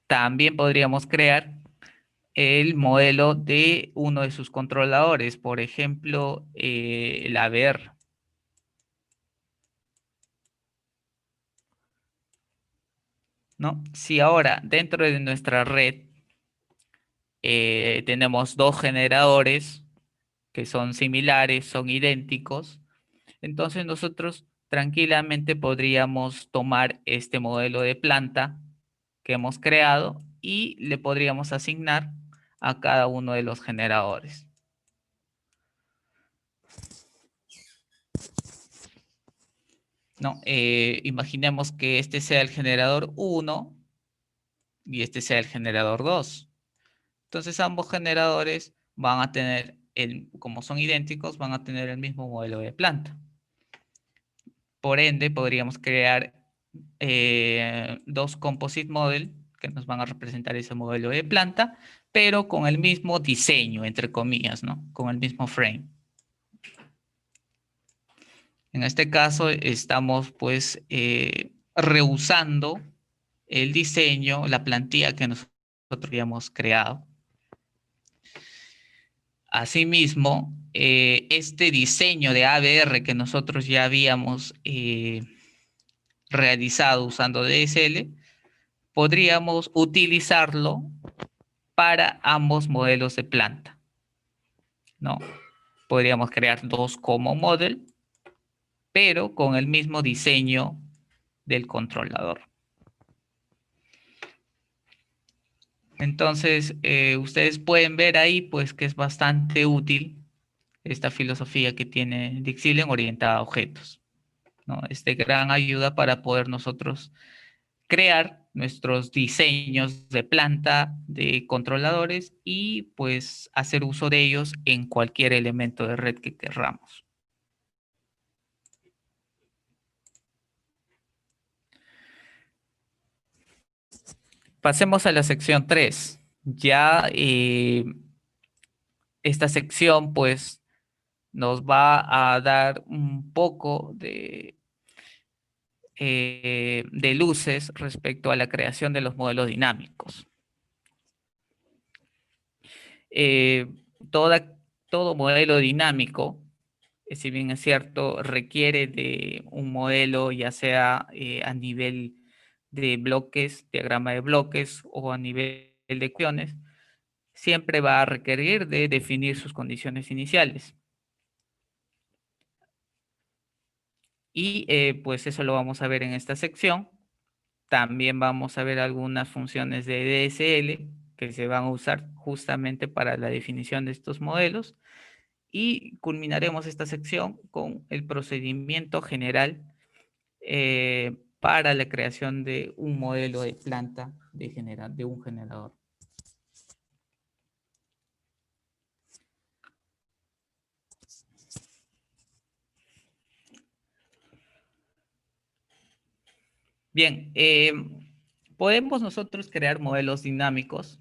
también podríamos crear el modelo de uno de sus controladores, por ejemplo, el AVR. ¿No? Si ahora dentro de nuestra red tenemos dos generadores que son similares, son idénticos, entonces nosotros tranquilamente podríamos tomar este modelo de planta que hemos creado y le podríamos asignar a cada uno de los generadores. ¿No? Imaginemos que este sea el generador 1 y este sea el generador 2. Entonces ambos generadores van a tener, como son idénticos, van a tener el mismo modelo de planta. Por ende, podríamos crear dos composite model que nos van a representar ese modelo de planta, pero con el mismo diseño, entre comillas, ¿no? Con el mismo frame. En este caso estamos pues reusando el diseño, la plantilla que nosotros habíamos creado. Asimismo, este diseño de AVR que nosotros ya habíamos realizado usando DSL, podríamos utilizarlo para ambos modelos de planta, ¿no? Podríamos crear dos como model, pero con el mismo diseño del controlador. Entonces, ustedes pueden ver ahí pues que es bastante útil esta filosofía que tiene Dixieland orientada a objetos, ¿no? Es de gran ayuda para poder nosotros crear nuestros diseños de planta, de controladores y pues hacer uso de ellos en cualquier elemento de red que querramos. Pasemos a la sección 3. Ya esta sección pues nos va a dar un poco de luces respecto a la creación de los modelos dinámicos. Todo modelo dinámico, si bien es cierto, requiere de un modelo ya sea a nivel de bloques, diagrama de bloques o a nivel de ecuaciones, siempre va a requerir de definir sus condiciones iniciales. Y pues eso lo vamos a ver en esta sección. También vamos a ver algunas funciones de DSL que se van a usar justamente para la definición de estos modelos. Y culminaremos esta sección con el procedimiento general para la creación de un modelo de planta de un generador. Bien, podemos nosotros crear modelos dinámicos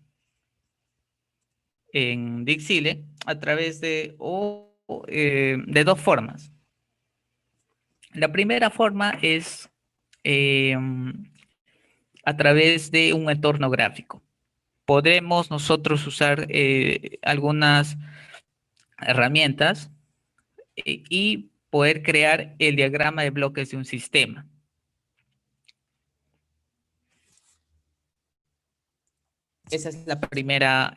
en Dixieland a través de dos formas. La primera forma es a través de un entorno gráfico. Podremos nosotros usar algunas herramientas y poder crear el diagrama de bloques de un sistema. Esa es la primera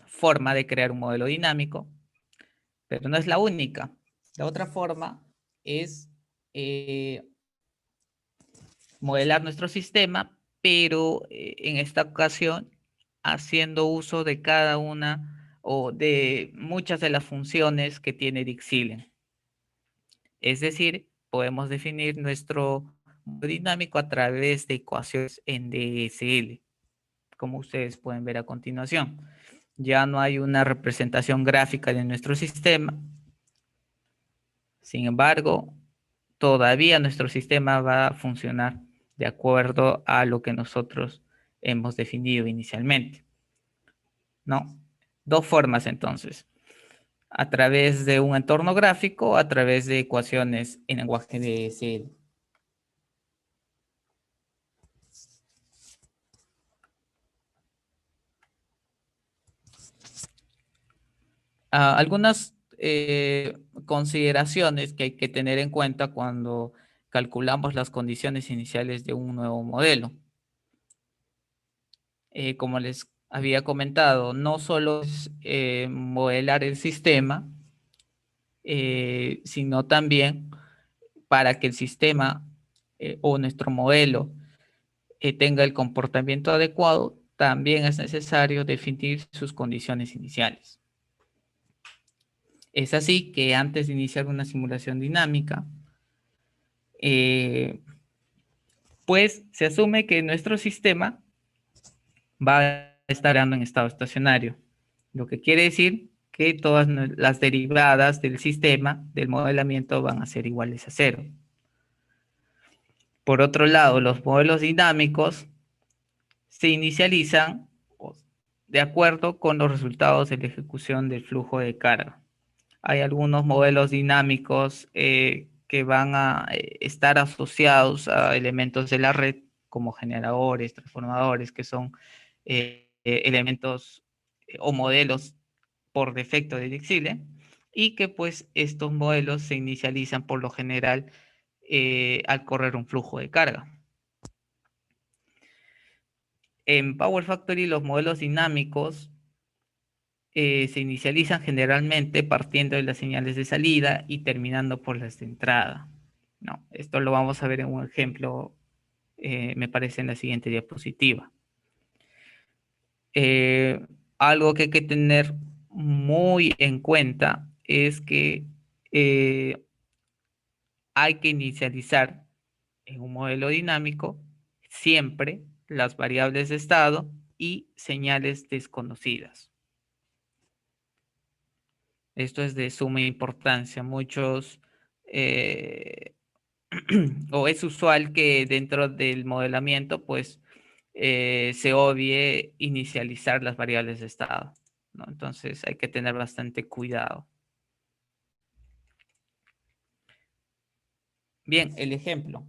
forma de crear un modelo dinámico. pero no es la única. La otra forma es modelar nuestro sistema, pero en esta ocasión haciendo uso de cada una o de muchas de las funciones que tiene Dixilen. Es decir, podemos definir nuestro dinámico a través de ecuaciones en DSL, como ustedes pueden ver a continuación. Ya no hay una representación gráfica de nuestro sistema. Sin embargo, todavía nuestro sistema va a funcionar de acuerdo a lo que nosotros hemos definido inicialmente, ¿no? Dos formas entonces, a través de un entorno gráfico, a través de ecuaciones en lenguaje de DSL. Algunas consideraciones que hay que tener en cuenta cuando calculamos las condiciones iniciales de un nuevo modelo. Como les había comentado, no solo es modelar el sistema, sino también para que el sistema o nuestro modelo tenga el comportamiento adecuado, también es necesario definir sus condiciones iniciales. Es así que antes de iniciar una simulación dinámica, pues se asume que nuestro sistema va a estar en estado estacionario, lo que quiere decir que todas las derivadas del sistema, del modelamiento, van a ser iguales a 0. Por otro lado, los modelos dinámicos se inicializan de acuerdo con los resultados de la ejecución del flujo de carga. Hay algunos modelos dinámicos que van a estar asociados a elementos de la red, como generadores, transformadores, que son elementos o modelos por defecto de Dixilen, y que pues estos modelos se inicializan por lo general al correr un flujo de carga. En Power Factory los modelos dinámicos se inicializan generalmente partiendo de las señales de salida y terminando por las de entrada. No, esto lo vamos a ver en un ejemplo, me parece en la siguiente diapositiva. Algo que hay que tener muy en cuenta es que hay que inicializar en un modelo dinámico siempre las variables de estado y señales desconocidas. Esto es de suma importancia. Muchos, o es usual que dentro del modelamiento, pues, se obvie inicializar las variables de estado, ¿no? Entonces hay que tener bastante cuidado. Bien, el ejemplo.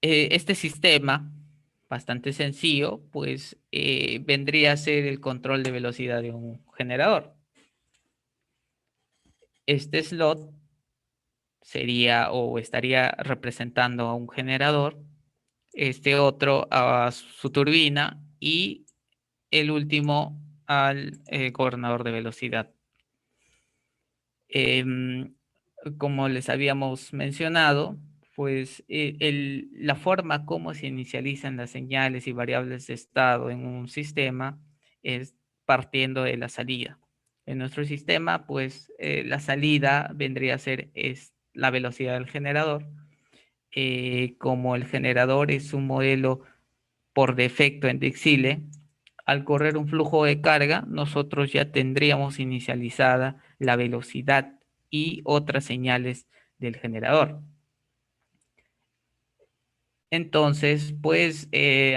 Este sistema, bastante sencillo, pues vendría a ser el control de velocidad de un generador. Este slot sería o estaría representando a un generador, este otro a su turbina y el último al gobernador de velocidad. Como les habíamos mencionado, pues la forma como se inicializan las señales y variables de estado en un sistema es partiendo de la salida. En nuestro sistema, pues la salida vendría a ser la velocidad del generador. Como el generador es un modelo por defecto en Dixile, al correr un flujo de carga, nosotros ya tendríamos inicializada la velocidad y otras señales del generador. Entonces, pues,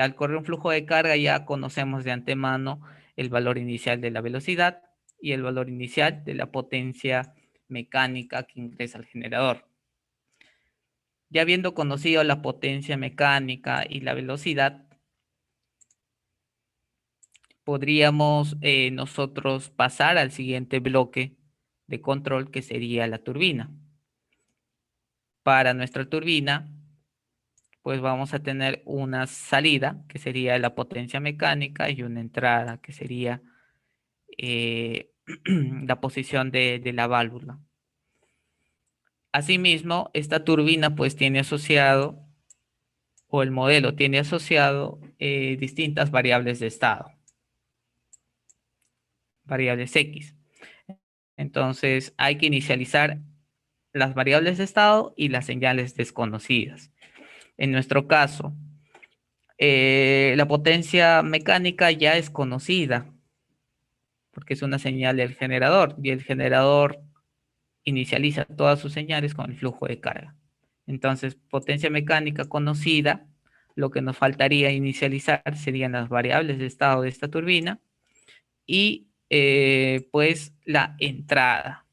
al correr un flujo de carga ya conocemos de antemano el valor inicial de la velocidad y el valor inicial de la potencia mecánica que ingresa al generador. Ya habiendo conocido la potencia mecánica y la velocidad, podríamos nosotros pasar al siguiente bloque de control, que sería la turbina. Para nuestra turbina, pues vamos a tener una salida, que sería la potencia mecánica, y una entrada, que sería la posición de la válvula. Asimismo, esta turbina pues tiene asociado, o el modelo tiene asociado, distintas variables de estado, variables X. Entonces hay que inicializar las variables de estado y las señales desconocidas. En nuestro caso, la potencia mecánica ya es conocida, porque es una señal del generador, y el generador inicializa todas sus señales con el flujo de carga. Entonces, potencia mecánica conocida, lo que nos faltaría inicializar serían las variables de estado de esta turbina y pues la entrada.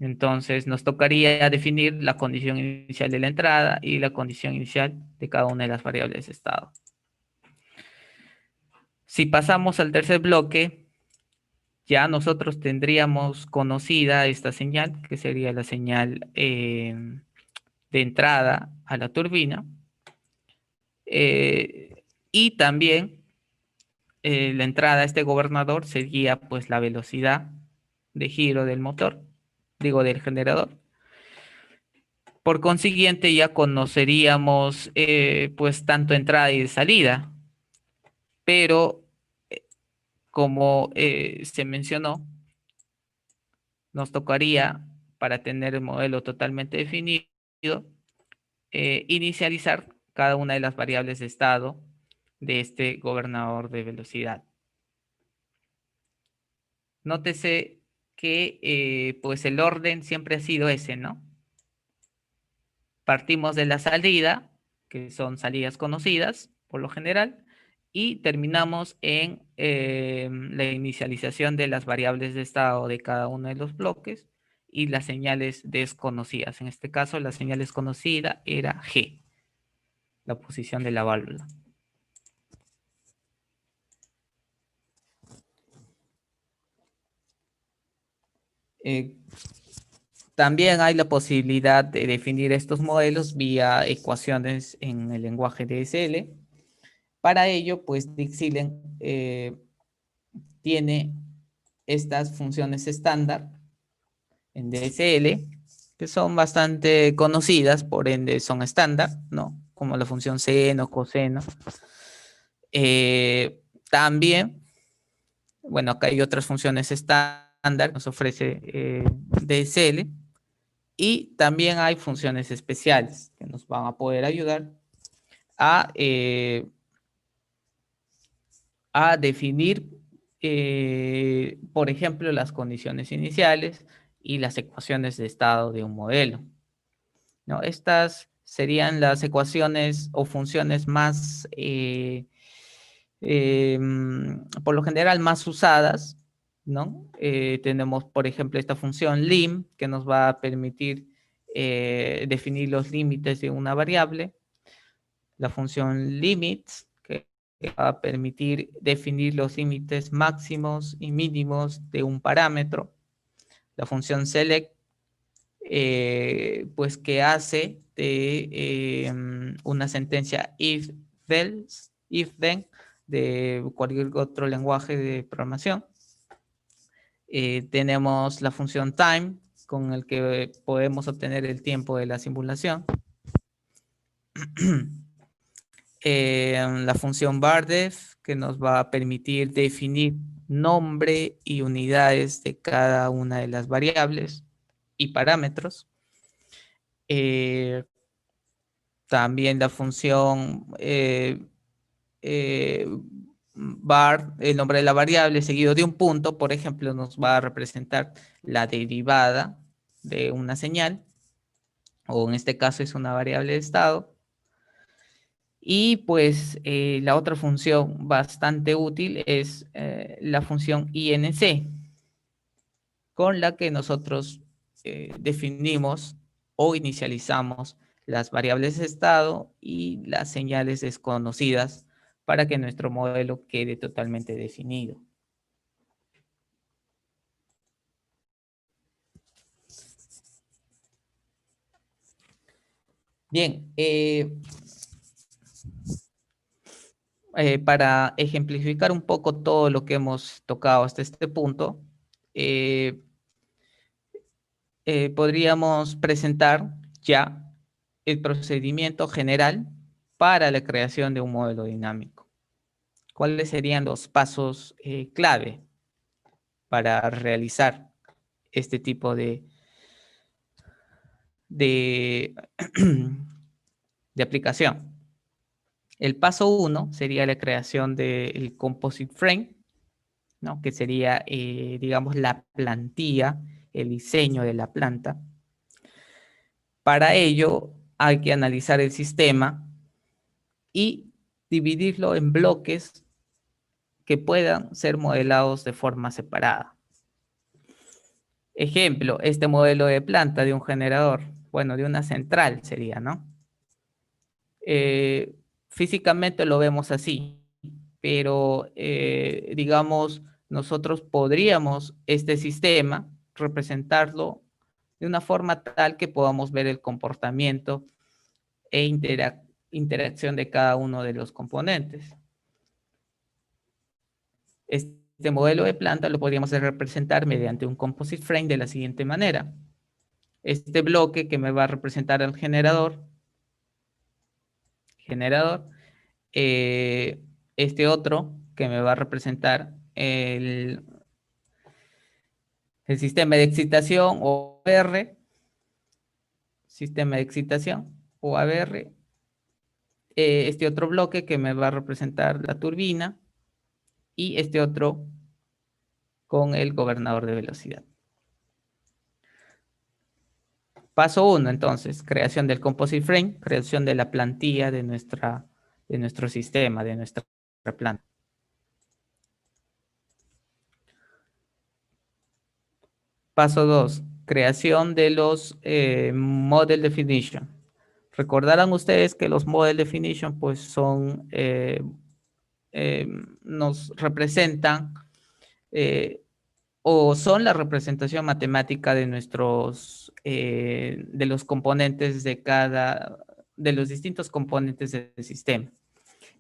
Entonces, nos tocaría definir la condición inicial de la entrada y la condición inicial de cada una de las variables de estado. Si pasamos al tercer bloque, ya nosotros tendríamos conocida esta señal, que sería la señal de entrada a la turbina. Y también la entrada a este gobernador sería pues la velocidad de giro del motor, digo del generador. Por consiguiente ya conoceríamos pues tanto entrada y salida, pero como se mencionó, nos tocaría, para tener el modelo totalmente definido, inicializar cada una de las variables de estado de este gobernador de velocidad. Nótese que pues el orden siempre ha sido ese, ¿no? Partimos de la salida, que son salidas conocidas por lo general, y terminamos en la inicialización de las variables de estado de cada uno de los bloques y las señales desconocidas. En este caso, la señal desconocida era G, la posición de la válvula. También hay la posibilidad de definir estos modelos vía ecuaciones en el lenguaje DSL. Para ello, pues Dixilen tiene estas funciones estándar en DSL, que son bastante conocidas, por ende son estándar, ¿no? Como la función seno, coseno. También, bueno, acá hay otras funciones estándar que nos ofrece DSL. Y también hay funciones especiales que nos van a poder ayudar a definir, por ejemplo, las condiciones iniciales y las ecuaciones de estado de un modelo, ¿no? Estas serían las ecuaciones o funciones más, por lo general, más usadas, ¿no? Tenemos, por ejemplo, esta función lim, que nos va a permitir definir los límites de una variable. La función limits, que va a permitir definir los límites máximos y mínimos de un parámetro. La función select, pues que hace de una sentencia if-else, if-then, de cualquier otro lenguaje de programación. Tenemos la función time, con el que podemos obtener el tiempo de la simulación. La función bardef, que nos va a permitir definir nombre y unidades de cada una de las variables y parámetros. También la función var, el nombre de la variable seguido de un punto, por ejemplo, nos va a representar la derivada de una señal, o en este caso es una variable de estado. Y pues la otra función bastante útil es la función INC, con la que nosotros definimos o inicializamos las variables de estado y las señales desconocidas para que nuestro modelo quede totalmente definido. Bien, para ejemplificar un poco todo lo que hemos tocado hasta este punto, podríamos presentar ya el procedimiento general para la creación de un modelo dinámico. ¿Cuáles serían los pasos clave para realizar este tipo de, de aplicación? El paso 1 sería la creación del composite frame, ¿no? Que sería, digamos, la plantilla, el diseño de la planta. Para ello hay que analizar el sistema y dividirlo en bloques que puedan ser modelados de forma separada. Ejemplo, este modelo de planta de un generador, bueno, de una central sería, ¿no? Físicamente lo vemos así, pero digamos, nosotros podríamos este sistema representarlo de una forma tal que podamos ver el comportamiento e interacción de cada uno de los componentes. Este modelo de planta lo podríamos representar mediante un composite frame de la siguiente manera. Este bloque que me va a representar el generador, este otro que me va a representar el sistema de excitación o ABR, sistema de excitación o ABR, este otro bloque que me va a representar la turbina y este otro con el gobernador de velocidad. Paso 1, entonces, creación del composite frame, creación de la plantilla de nuestro sistema, de nuestra planta. Paso 2, creación de los model definition. Recordarán ustedes que los model definition pues son, nos representan o son la representación matemática de de los componentes de los distintos componentes del sistema.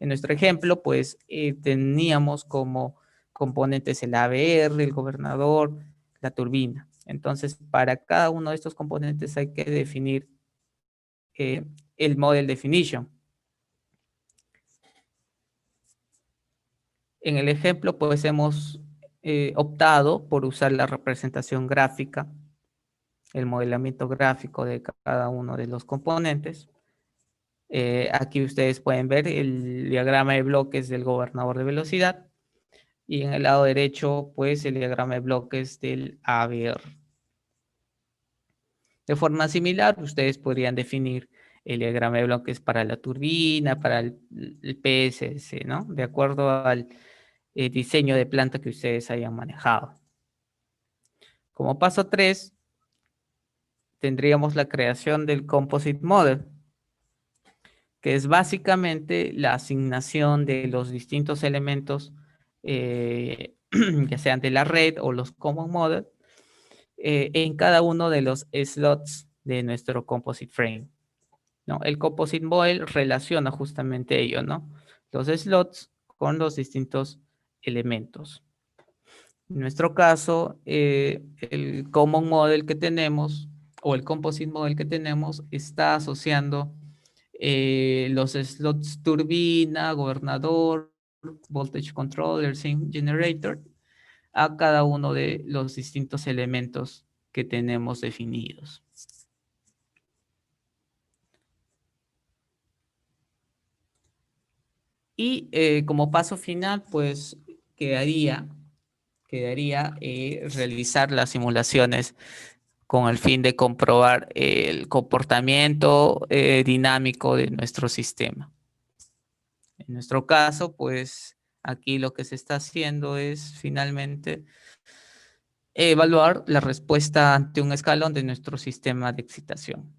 En nuestro ejemplo, pues teníamos como componentes el ABR, el gobernador, la turbina. Entonces, para cada uno de estos componentes hay que definir el model definition. En el ejemplo, pues hemos optado por usar la representación gráfica, el modelamiento gráfico de cada uno de los componentes. Aquí ustedes pueden ver el diagrama de bloques del gobernador de velocidad y en el lado derecho, pues el diagrama de bloques del ABR. De forma similar, ustedes podrían definir el diagrama de bloques para la turbina, para el PSS, ¿no? De acuerdo al diseño de planta que ustedes hayan manejado. Como paso 3, tendríamos la creación del Composite Model, que es básicamente la asignación de los distintos elementos, ya sean de la red o los Common Model, en cada uno de los slots de nuestro Composite Frame, ¿no? El Composite Model relaciona justamente ello, ¿no? Los slots con los distintos elementos. En nuestro caso, el Common Model que tenemos o el Composite Model que tenemos está asociando los slots turbina, gobernador, voltage controller, sync generator a cada uno de los distintos elementos que tenemos definidos. Y como paso final, pues quedaría realizar las simulaciones con el fin de comprobar el comportamiento dinámico de nuestro sistema. En nuestro caso, pues aquí lo que se está haciendo es finalmente evaluar la respuesta ante un escalón de nuestro sistema de excitación.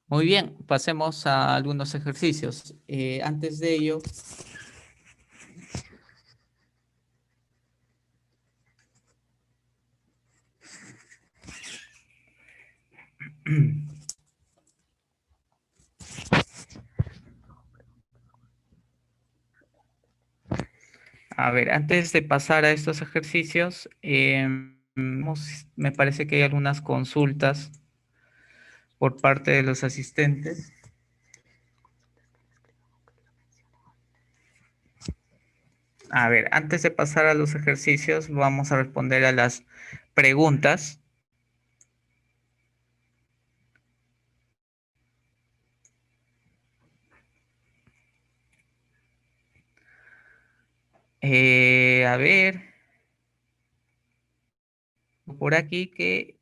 Muy bien, pasemos a algunos ejercicios. Antes de ello, A ver, antes de pasar a estos ejercicios, me parece que hay algunas consultas por parte de los asistentes. A ver, antes de pasar a los ejercicios, vamos a responder a las preguntas. A ver, por aquí que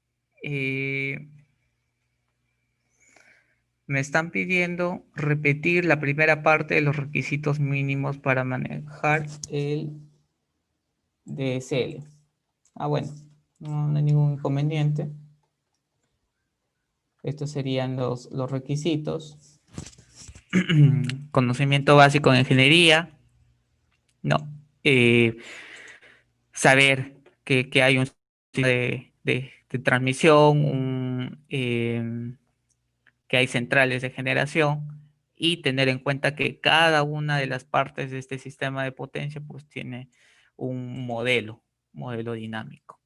me están pidiendo repetir la primera parte de los requisitos mínimos para manejar el DSL. Bueno, no hay ningún inconveniente. Estos serían los requisitos. Conocimiento básico de ingeniería. No. Saber que hay un sistema de transmisión, que hay centrales de generación y tener en cuenta que cada una de las partes de este sistema de potencia pues tiene un modelo dinámico.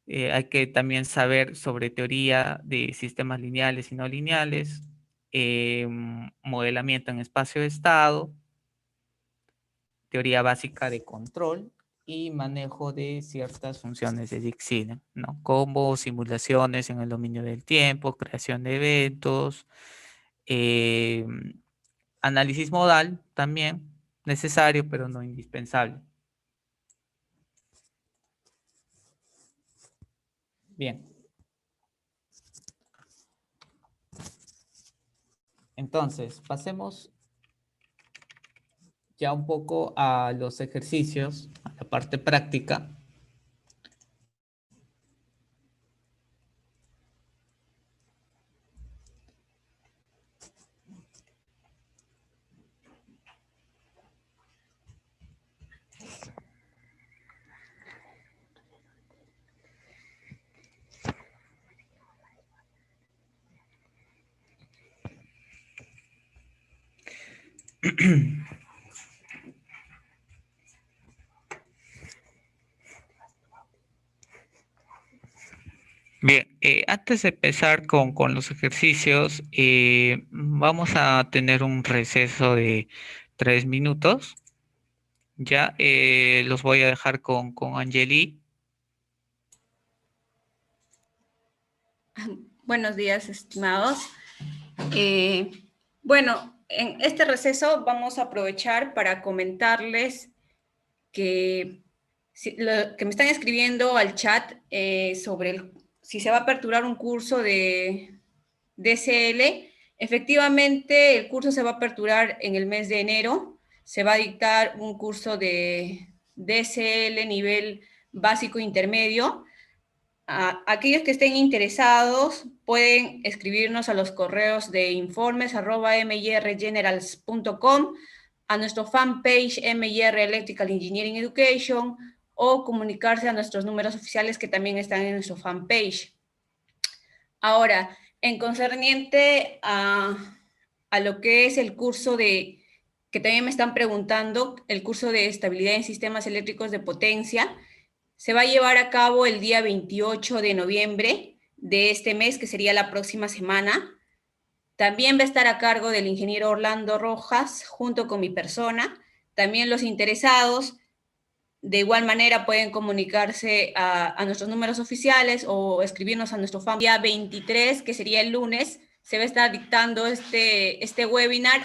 Hay que también saber sobre teoría de sistemas lineales y no lineales, modelamiento en espacio de estado, teoría básica de control y manejo de ciertas funciones de Dixit, ¿no? Como simulaciones en el dominio del tiempo, creación de eventos, análisis modal también necesario, pero no indispensable. Bien. Entonces, pasemos ya un poco a los ejercicios, a la parte práctica. Bien, antes de empezar con los ejercicios, vamos a tener un receso de 3 minutos. Ya los voy a dejar con Angeli. Buenos días, estimados. Bueno, en este receso vamos a aprovechar para comentarles que, que me están escribiendo al chat sobre si se va a aperturar un curso de DSL. Efectivamente, el curso se va a aperturar en el mes de enero. Se va a dictar un curso de DSL nivel básico intermedio. Aquellos que estén interesados pueden escribirnos a los correos de informes@myrgenerals.com, a nuestro fanpage MYR Electrical Engineering Education, o comunicarse a nuestros números oficiales que también están en nuestro fanpage. Ahora, en concerniente a lo que es el curso que también me están preguntando, el curso de estabilidad en sistemas eléctricos de potencia, se va a llevar a cabo el día 28 de noviembre de este mes, que sería la próxima semana. También va a estar a cargo del ingeniero Orlando Rojas, junto con mi persona. También los interesados, de igual manera, pueden comunicarse a nuestros números oficiales o escribirnos a nuestro fan. Día 23, que sería el lunes, se va a estar dictando este webinar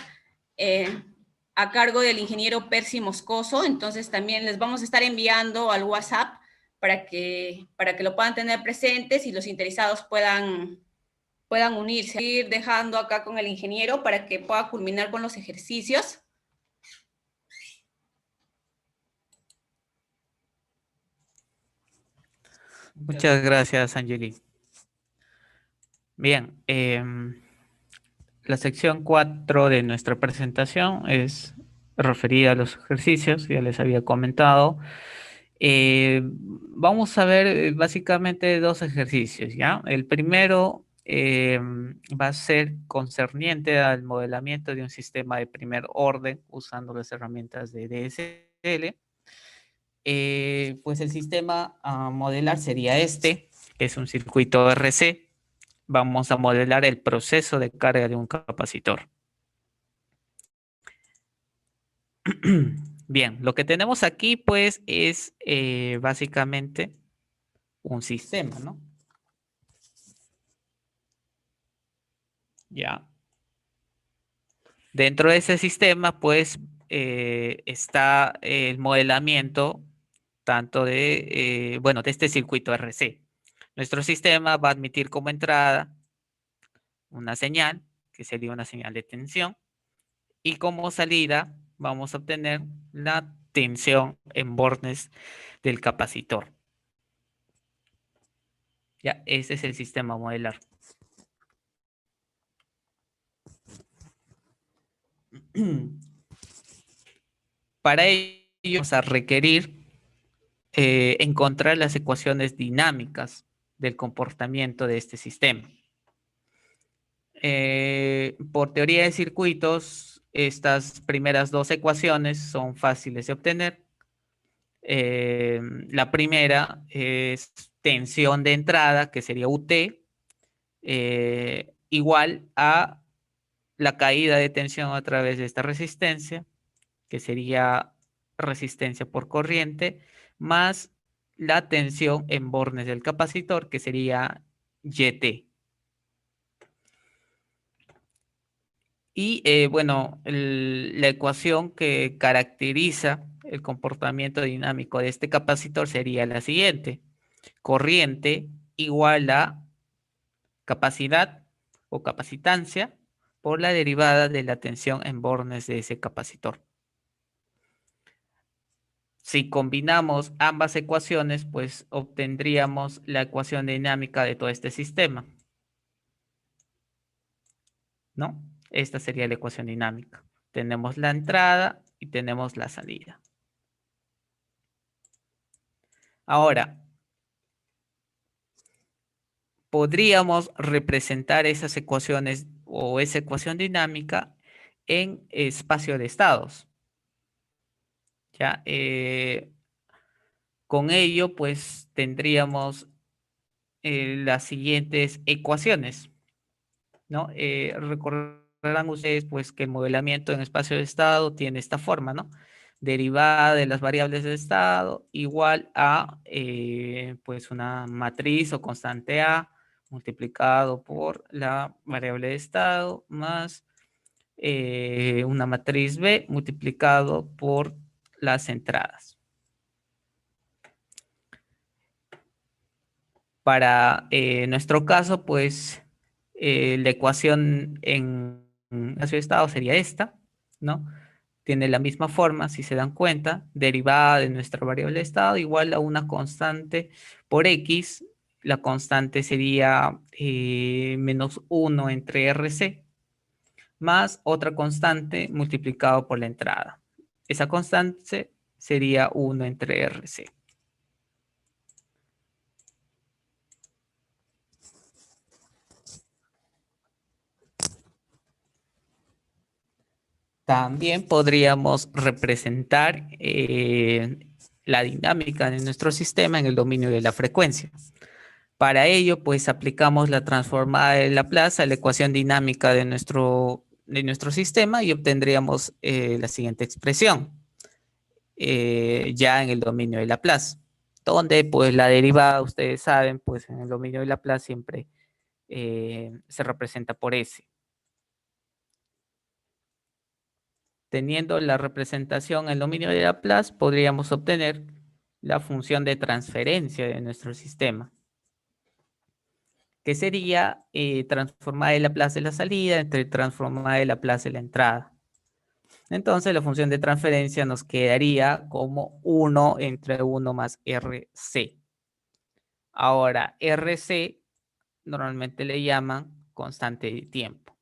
a cargo del ingeniero Percy Moscoso. Entonces, también les vamos a estar enviando al WhatsApp para que lo puedan tener presentes y los interesados puedan unirse. Ir dejando acá con el ingeniero para que pueda culminar con los ejercicios. Muchas gracias, Angeli. Bien, la sección 4 de nuestra presentación es referida a los ejercicios, ya les había comentado. Vamos a ver básicamente dos ejercicios, ¿ya? El primero va a ser concerniente al modelamiento de un sistema de primer orden usando las herramientas de DSL. Pues el sistema a modelar sería este, que es un circuito RC. Vamos a modelar el proceso de carga de un capacitor. Bien, lo que tenemos aquí pues es básicamente un sistema, ¿no? Ya. Dentro de ese sistema pues está el modelamiento tanto de, bueno, de este circuito RC. Nuestro sistema va a admitir como entrada una señal, que sería una señal de tensión, y como salida vamos a obtener la tensión en bornes del capacitor. Ya, ese es el sistema a modelar. Para ello vamos a requerir encontrar las ecuaciones dinámicas del comportamiento de este sistema. Por teoría de circuitos, estas primeras dos ecuaciones son fáciles de obtener. La primera es tensión de entrada, que sería UT, igual a la caída de tensión a través de esta resistencia, que sería resistencia por corriente, más la tensión en bornes del capacitor, que sería YT. Y bueno, la ecuación que caracteriza el comportamiento dinámico de este capacitor sería la siguiente. Corriente igual a capacidad o capacitancia por la derivada de la tensión en bornes de ese capacitor. Si combinamos ambas ecuaciones, pues obtendríamos la ecuación dinámica de todo este sistema, ¿no? Esta sería la ecuación dinámica. Tenemos la entrada y tenemos la salida. Ahora, podríamos representar esas ecuaciones o esa ecuación dinámica en espacio de estados. ¿Ya? Con ello, pues tendríamos las siguientes ecuaciones, ¿no? Recordarán ustedes pues que el modelamiento en espacio de estado tiene esta forma, ¿no? Derivada de las variables de estado igual a pues una matriz o constante A multiplicado por la variable de estado más una matriz B multiplicado por las entradas. Para nuestro caso, pues la ecuación en espacio de estado sería esta, ¿no? Tiene la misma forma, si se dan cuenta, derivada de nuestra variable de estado igual a una constante por X. La constante sería menos 1 entre RC, más otra constante multiplicado por la entrada. Esa constante sería 1 entre RC. También podríamos representar la dinámica de nuestro sistema en el dominio de la frecuencia. Para ello, pues aplicamos la transformada de Laplace a la ecuación dinámica de nuestro sistema y obtendríamos la siguiente expresión, ya en el dominio de Laplace, donde pues la derivada, ustedes saben, pues en el dominio de Laplace siempre se representa por S. Teniendo la representación en el dominio de Laplace, podríamos obtener la función de transferencia de nuestro sistema, que sería transformada de Laplace de la salida entre transformada de Laplace de la entrada. Entonces, la función de transferencia nos quedaría como 1 entre 1 más RC. Ahora, RC normalmente le llaman constante de tiempo.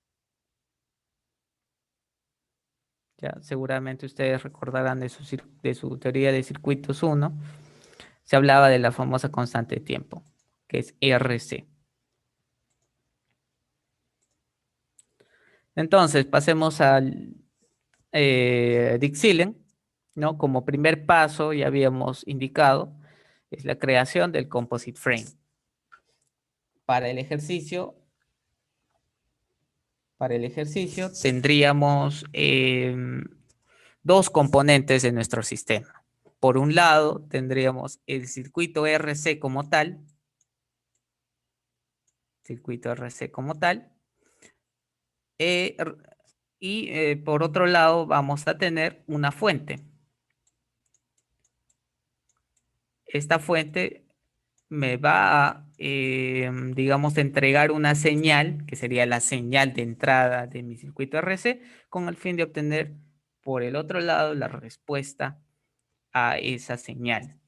Ya, seguramente ustedes recordarán de su teoría de circuitos 1. Se hablaba de la famosa constante de tiempo, que es RC. Entonces, pasemos al Dixilen, ¿no? Como primer paso, ya habíamos indicado, es la creación del composite frame. Para el ejercicio tendríamos dos componentes de nuestro sistema. Por un lado, tendríamos el circuito RC como tal, y por otro lado vamos a tener una fuente. Esta fuente me va a, digamos, entregar una señal, que sería la señal de entrada de mi circuito RC, con el fin de obtener por el otro lado la respuesta a esa señal.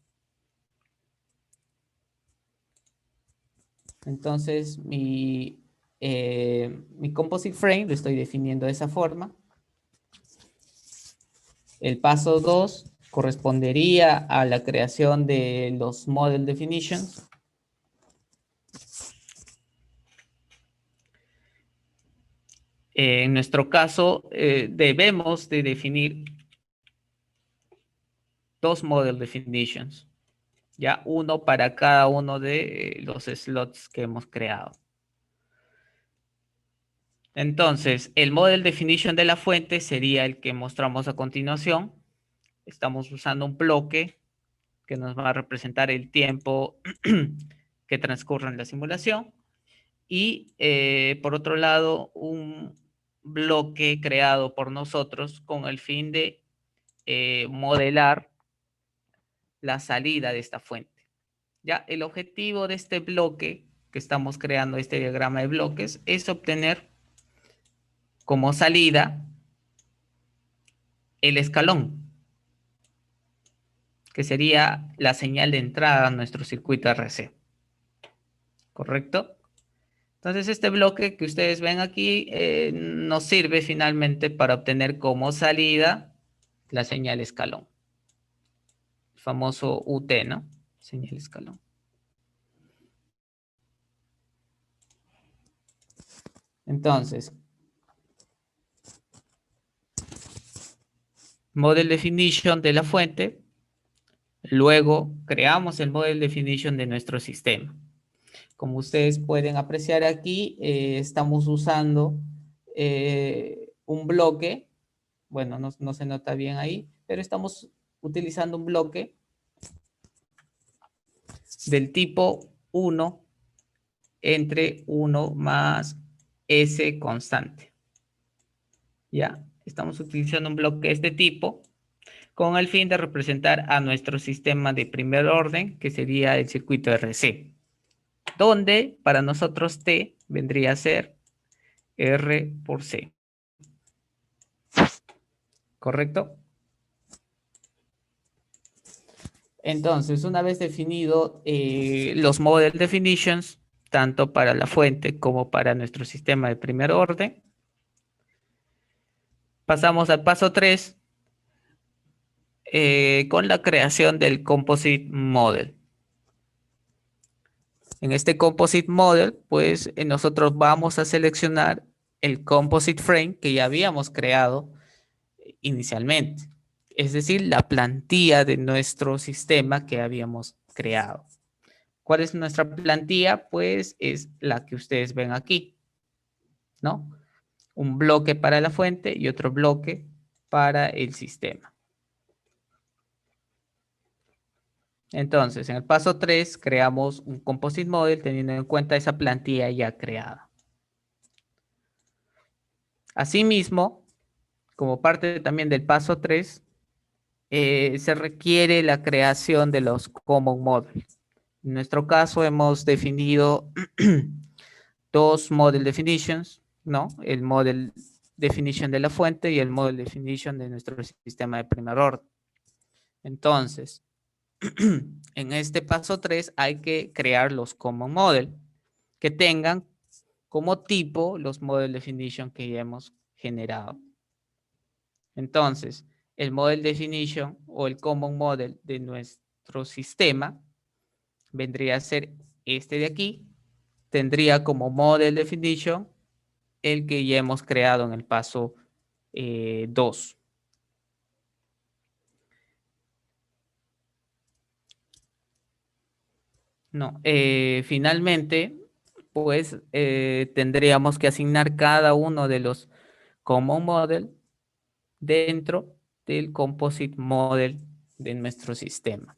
Entonces, mi composite frame lo estoy definiendo de esa forma. El paso 2 correspondería a la creación de los model definitions. En nuestro caso, debemos de definir dos model definitions, ya uno para cada uno de los slots que hemos creado. Entonces, el model definition de la fuente sería el que mostramos a continuación. Estamos usando un bloque que nos va a representar el tiempo que transcurre en la simulación. Y por otro lado, un bloque creado por nosotros con el fin de modelar la salida de esta fuente. Ya, el objetivo de este bloque que estamos creando, este diagrama de bloques, es obtener como salida el escalón, que sería la señal de entrada a nuestro circuito RC. ¿Correcto? Entonces, este bloque que ustedes ven aquí nos sirve finalmente para obtener como salida la señal escalón. El famoso UT, ¿no? Señal escalón. Entonces, model definition de la fuente. Luego, creamos el model definition de nuestro sistema. Como ustedes pueden apreciar aquí, estamos usando un bloque. Bueno, no se nota bien ahí, pero estamos utilizando un bloque del tipo 1 entre 1 más S constante. ¿Ya? Estamos utilizando un bloque de este tipo con el fin de representar a nuestro sistema de primer orden, que sería el circuito RC, donde para nosotros T vendría a ser R por C. ¿Correcto? Entonces, una vez definido los model definitions, tanto para la fuente como para nuestro sistema de primer orden, pasamos al paso 3 con la creación del composite model. En este composite model, pues nosotros vamos a seleccionar el composite frame que ya habíamos creado inicialmente. Es decir, la plantilla de nuestro sistema que habíamos creado. ¿Cuál es nuestra plantilla? Pues es la que ustedes ven aquí, ¿no? Un bloque para la fuente y otro bloque para el sistema. Entonces, en el paso 3 creamos un composite model teniendo en cuenta esa plantilla ya creada. Asimismo, como parte también del paso 3, se requiere la creación de los common models. En nuestro caso hemos definido dos model definitions, ¿no? El model definition de la fuente y el model definition de nuestro sistema de primer orden. Entonces, en este paso 3 hay que crear los common model que tengan como tipo los model definition que ya hemos generado. Entonces, el model definition o el common model de nuestro sistema vendría a ser este de aquí. Tendría como model definition el que ya hemos creado en el paso 2. No, finalmente, pues tendríamos que asignar cada uno de los common model dentro del composite model de nuestro sistema.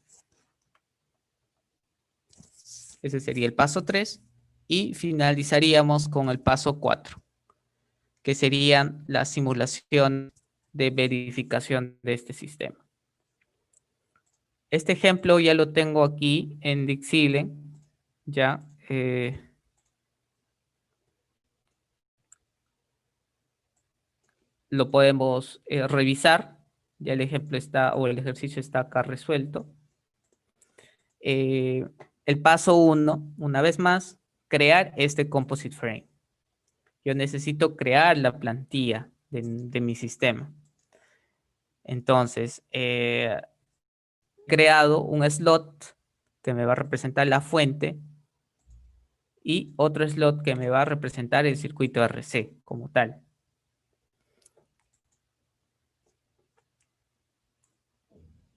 Ese sería el paso 3 y finalizaríamos con el paso 4, que serían la simulación de verificación de este sistema. Este ejemplo ya lo tengo aquí en Dixilen, ya. Lo podemos revisar. Ya el ejemplo está, o el ejercicio está acá resuelto. El paso 1, una vez más, crear este composite frame. Yo necesito crear la plantilla de mi sistema. Entonces, he creado un slot que me va a representar la fuente y otro slot que me va a representar el circuito RC como tal.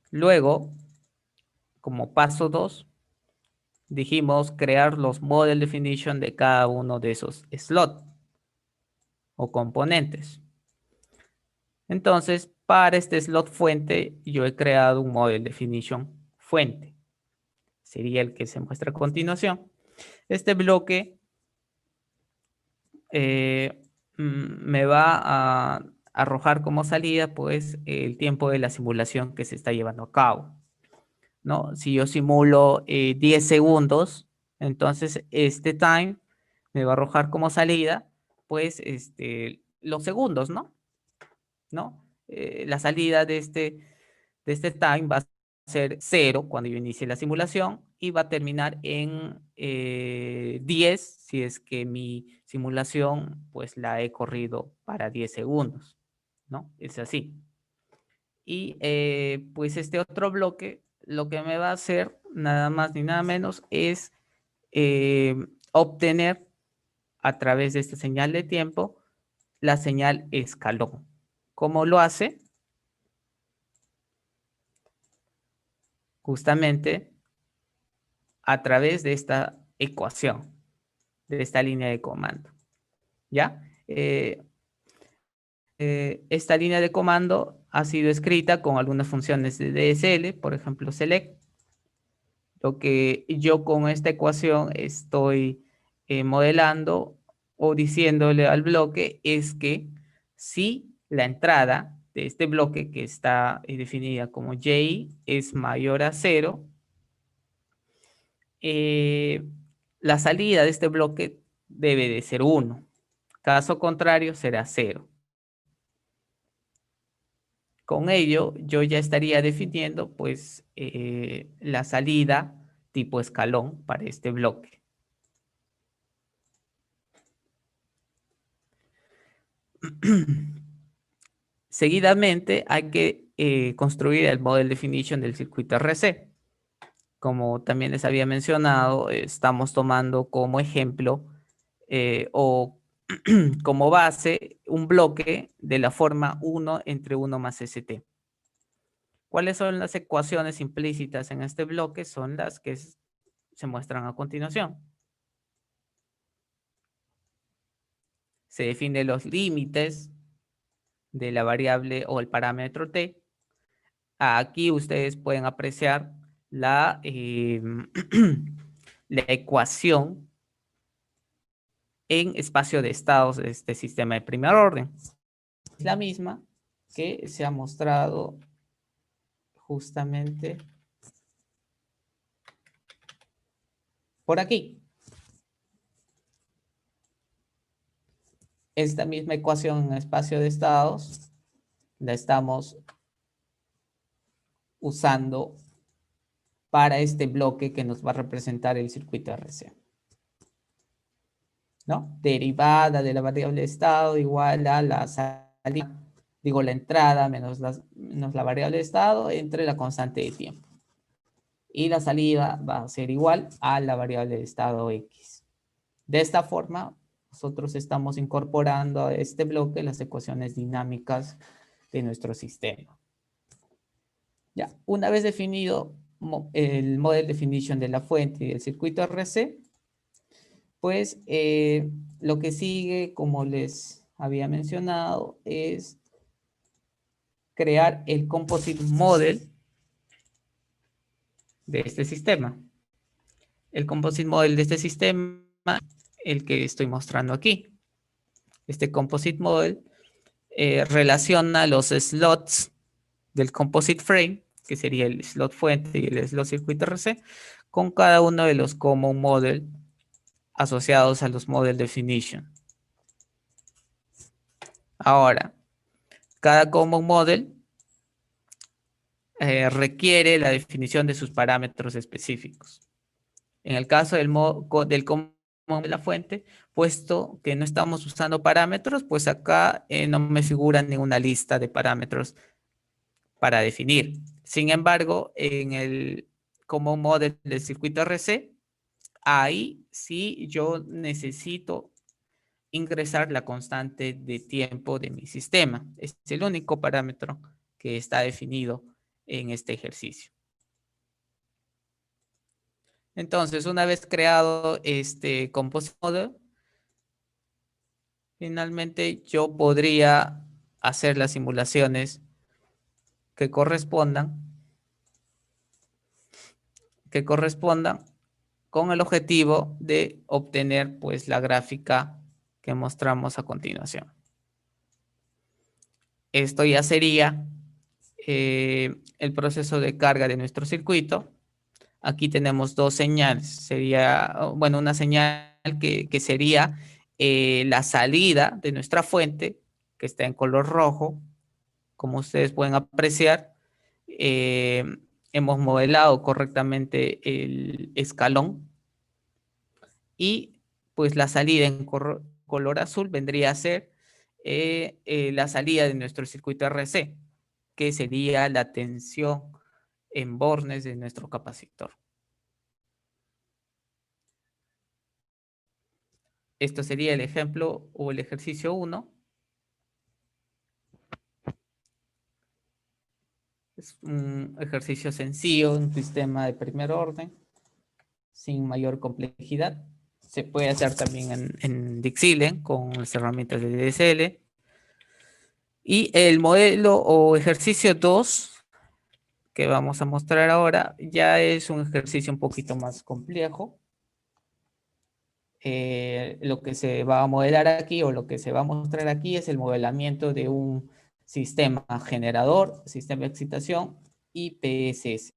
Luego, como paso 2, dijimos crear los model definition de cada uno de esos slots o componentes. Entonces, para este slot fuente, yo he creado un model definition fuente. Sería el que se muestra a continuación. Este bloque me va a arrojar como salida, pues, el tiempo de la simulación que se está llevando a cabo, ¿no? Si yo simulo 10 segundos, entonces este time me va a arrojar como salida, pues, los segundos, ¿no? La salida de este time va a ser 0 cuando yo inicie la simulación y va a terminar en 10 si es que mi simulación pues la he corrido para 10 segundos, ¿no? Es así. Y pues este otro bloque lo que me va a hacer nada más ni nada menos es obtener a través de esta señal de tiempo la señal escalón. ¿Cómo lo hace? Justamente a través de esta ecuación, de esta línea de comando. ¿Ya? Esta línea de comando ha sido escrita con algunas funciones de DSL, por ejemplo, select. Lo que yo con esta ecuación estoy modelando o diciéndole al bloque es que si la entrada de este bloque que está definida como J es mayor a 0, la salida de este bloque debe de ser 1. Caso contrario, será 0. Con ello, yo ya estaría definiendo, pues, la salida tipo escalón para este bloque. Seguidamente, hay que construir el model definition del circuito RC. Como también les había mencionado, estamos tomando como ejemplo o como base un bloque de la forma 1 entre 1 más ST. ¿Cuáles son las ecuaciones implícitas en este bloque? Son las que se muestran a continuación. Se definen los límites de la variable o el parámetro t. Aquí ustedes pueden apreciar la ecuación en espacio de estados de este sistema de primer orden. Es la misma que se ha mostrado justamente por aquí. Esta misma ecuación en espacio de estados la estamos usando para este bloque que nos va a representar el circuito RC. ¿No? Derivada de la variable de estado igual a la salida, digo la entrada menos la variable de estado entre la constante de tiempo. Y la salida va a ser igual a la variable de estado X. De esta forma nosotros estamos incorporando a este bloque las ecuaciones dinámicas de nuestro sistema. Ya, una vez definido el Model Definition de la fuente y el circuito RC, pues lo que sigue, como les había mencionado, es crear el Composite Model de este sistema. El Composite Model de este sistema, el que estoy mostrando aquí. Este Composite Model relaciona los slots del Composite Frame, que sería el slot fuente y el slot circuito RC, con cada uno de los Common Model asociados a los Model Definition. Ahora, cada Common Model requiere la definición de sus parámetros específicos. En el caso del Common de la fuente, puesto que no estamos usando parámetros, pues acá no me figura ninguna lista de parámetros para definir. Sin embargo, en el Common Model del circuito RC, ahí sí yo necesito ingresar la constante de tiempo de mi sistema. Es el único parámetro que está definido en este ejercicio. Entonces, una vez creado este Composite Model, finalmente yo podría hacer las simulaciones que correspondan con el objetivo de obtener pues la gráfica que mostramos a continuación. Esto ya sería el proceso de carga de nuestro circuito. Aquí tenemos dos señales. Sería, bueno, una señal que sería la salida de nuestra fuente, que está en color rojo. Como ustedes pueden apreciar, hemos modelado correctamente el escalón. Y pues la salida en color azul vendría a ser la salida de nuestro circuito RC, que sería la tensión en bornes de nuestro capacitor. Esto sería el ejemplo o el ejercicio 1. Es un ejercicio sencillo, un sistema de primer orden, sin mayor complejidad. Se puede hacer también en Dixilen con las herramientas de DSL. Y el modelo o ejercicio 2 que vamos a mostrar ahora ya es un ejercicio un poquito más complejo. Lo que se va a modelar aquí o lo que se va a mostrar aquí es el modelamiento de un sistema generador, sistema de excitación y PSS.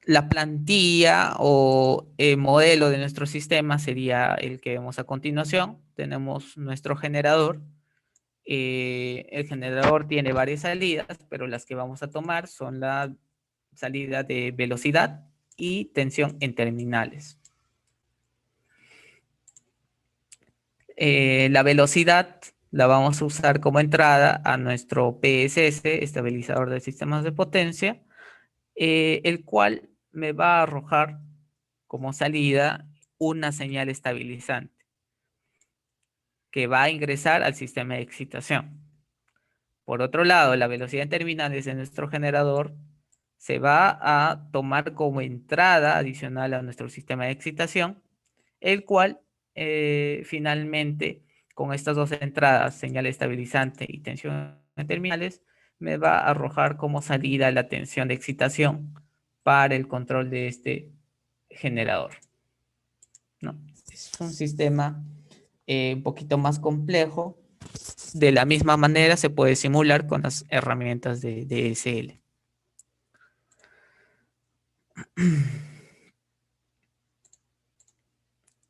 La plantilla o modelo de nuestro sistema sería el que vemos a continuación. Tenemos nuestro generador. El generador tiene varias salidas, pero las que vamos a tomar son la salida de velocidad y tensión en terminales. La velocidad la vamos a usar como entrada a nuestro PSS, estabilizador de sistemas de potencia, el cual me va a arrojar como salida una señal estabilizante que va a ingresar al sistema de excitación. Por otro lado, la velocidad en terminales de nuestro generador se va a tomar como entrada adicional a nuestro sistema de excitación, el cual finalmente con estas dos entradas, señal estabilizante y tensión en terminales, me va a arrojar como salida la tensión de excitación para el control de este generador. ¿No? Es un sistema un poquito más complejo. De la misma manera se puede simular con las herramientas de DSL.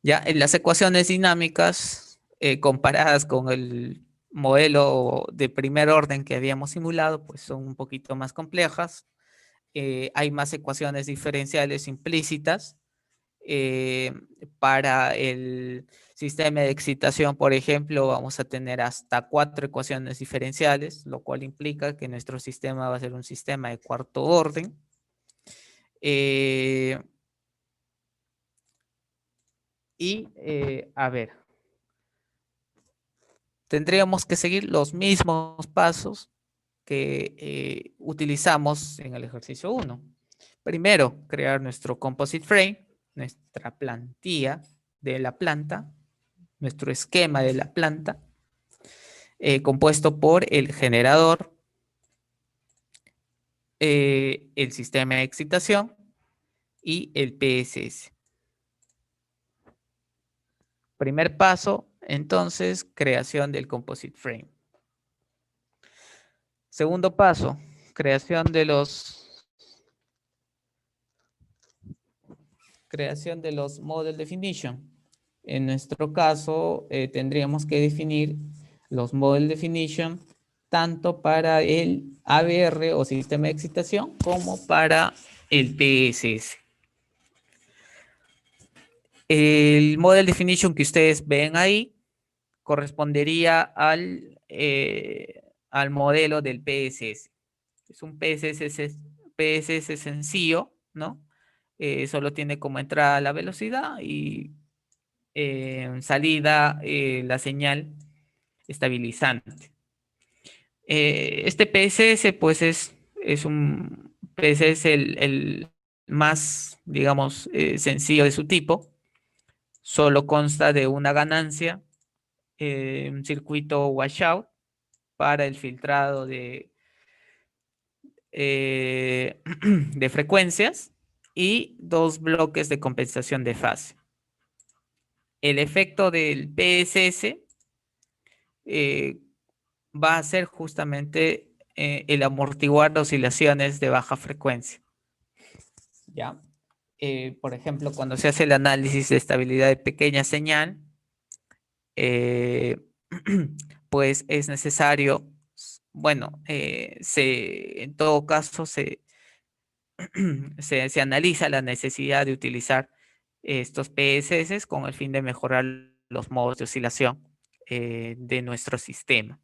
Ya en las ecuaciones dinámicas comparadas con el modelo de primer orden que habíamos simulado, pues son un poquito más complejas. Hay más ecuaciones diferenciales implícitas. Para el sistema de excitación, por ejemplo, vamos a tener hasta 4 ecuaciones diferenciales, lo cual implica que nuestro sistema va a ser un sistema de cuarto orden. Y, a ver, tendríamos que seguir los mismos pasos que utilizamos en el ejercicio 1. Primero, crear nuestro composite frame, nuestra plantilla de la planta, nuestro esquema de la planta, compuesto por el generador, el sistema de excitación y el PSS. Primer paso, entonces, creación del composite frame. Segundo paso, creación de los model definition. En nuestro caso, tendríamos que definir los model definition tanto para el ABR o sistema de excitación como para el PSS. El model definition que ustedes ven ahí correspondería al modelo del PSS. Es un PSS sencillo, ¿no? Solo tiene como entrada la velocidad y salida la señal estabilizante. Este PSS, pues es un PSS el más, digamos, sencillo de su tipo. Solo consta de una ganancia, un circuito washout para el filtrado de de frecuencias y 2 bloques de compensación de fase. El efecto del PSS va a ser justamente el amortiguar oscilaciones de baja frecuencia. ¿Ya? Por ejemplo, cuando se hace el análisis de estabilidad de pequeña señal, pues es necesario, bueno, en todo caso se analiza la necesidad de utilizar estos PSS con el fin de mejorar los modos de oscilación de nuestro sistema.